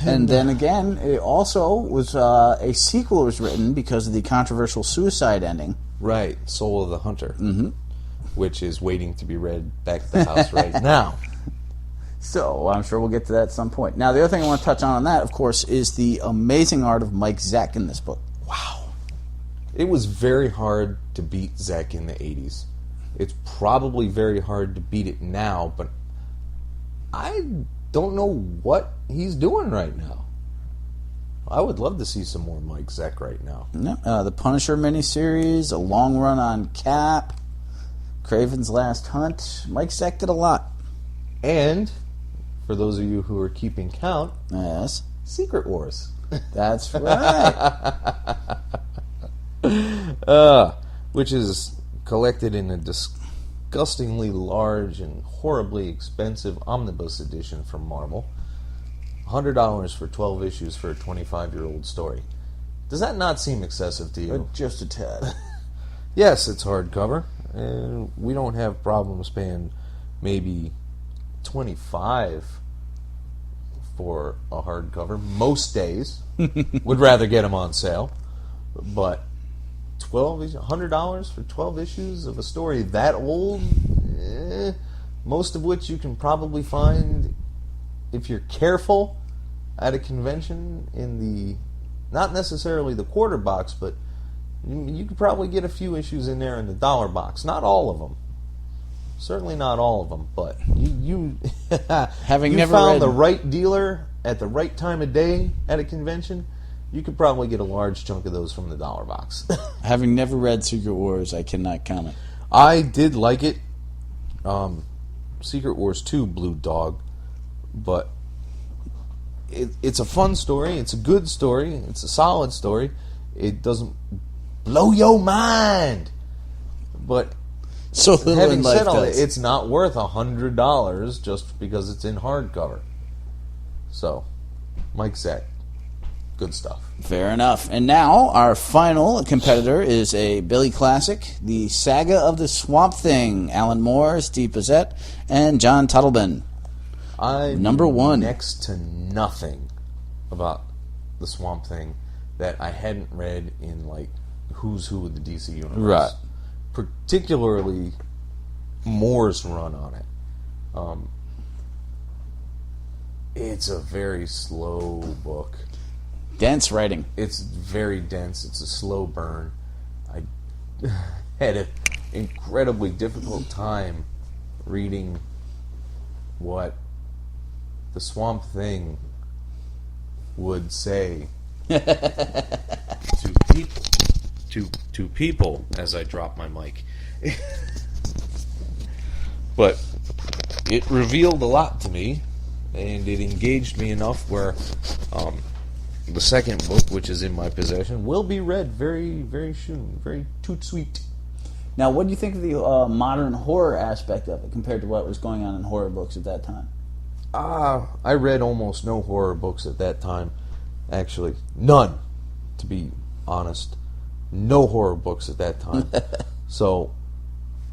And then again, it also was a sequel was written because of the controversial suicide ending. Right, Soul of the Hunter, which is waiting to be read back at the house right now. So I'm sure we'll get to that at some point. Now, the other thing I want to touch on that, of course, is the amazing art of Mike Zeck in this book. Wow. It was very hard to beat Zeck in the 80s. It's probably very hard to beat it now, but I don't know what he's doing right now. I would love to see some more Mike Zeck right now. The Punisher miniseries, a long run on Cap, Craven's Last Hunt. Mike Zeck did a lot. And, for those of you who are keeping count, yes, Secret Wars. That's right. Which is collected in a disgustingly large and horribly expensive omnibus edition from Marvel. $100 for 12 issues for a 25-year-old story. Does that not seem excessive to you? Just a tad. Yes, it's hardcover, and we don't have problems paying maybe $25 for a hardcover most days. Would rather get them on sale, but $100 for 12 issues of a story that old? most of which you can probably find, if you're careful, at a convention in the, not necessarily the quarter box, but you could probably get a few issues in there in the dollar box. Not all of them. Certainly not all of them, but you Having you never found read the right dealer at the right time of day at a convention, you could probably get a large chunk of those from the dollar box. Having never read Secret Wars, I cannot comment. I did like it. Secret Wars 2 Blue Dog, but it's a fun story. It's a good story. It's a solid story. It doesn't blow your mind, but So little having in life said all that, does. it's not worth $100 just because it's in hardcover. So, Mike said, good stuff. Fair enough. And now, our final competitor is a Billy classic, The Saga of the Swamp Thing. Alan Moore, Steve Bissett, and John Tuttleben. I Number one. next to nothing about the Swamp Thing that I hadn't read in, like, Who's Who of the DC Universe. Right. Particularly Moore's run on it. It's a very slow book. Dense writing. It's very dense. It's a slow burn. I had an incredibly difficult time reading what the Swamp Thing would say to people as I drop my mic. But it revealed a lot to me, and it engaged me enough where the second book, which is in my possession, will be read very, very soon. Very toot sweet. Now, what do you think of the modern horror aspect of it compared to what was going on in horror books at that time? I read almost no horror books at that time. Actually, none, to be honest. No horror books at that time. So,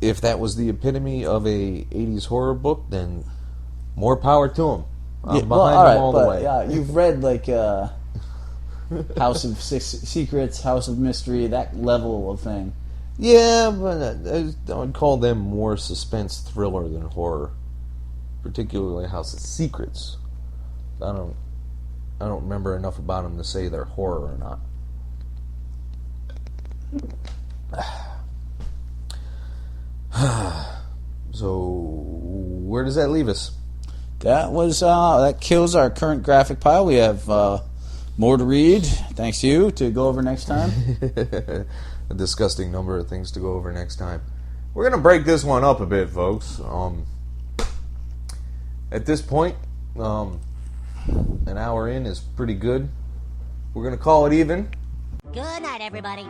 if that was the epitome of a 80s horror book, then more power to them. I'm behind them all the way. Yeah, you've read, like, House of Secrets, House of Mystery, that level of thing. Yeah, but I would call them more suspense thriller than horror. Particularly House of Secrets. I don't remember enough about them to say they're horror or not. So, where does that leave us? That kills our current graphic pile. We have more to read, thanks to you, to go over next time. A disgusting number of things to go over next time. We're going to break this one up a bit, folks. At this point, an hour in is pretty good. We're going to call it even. Good night, everybody.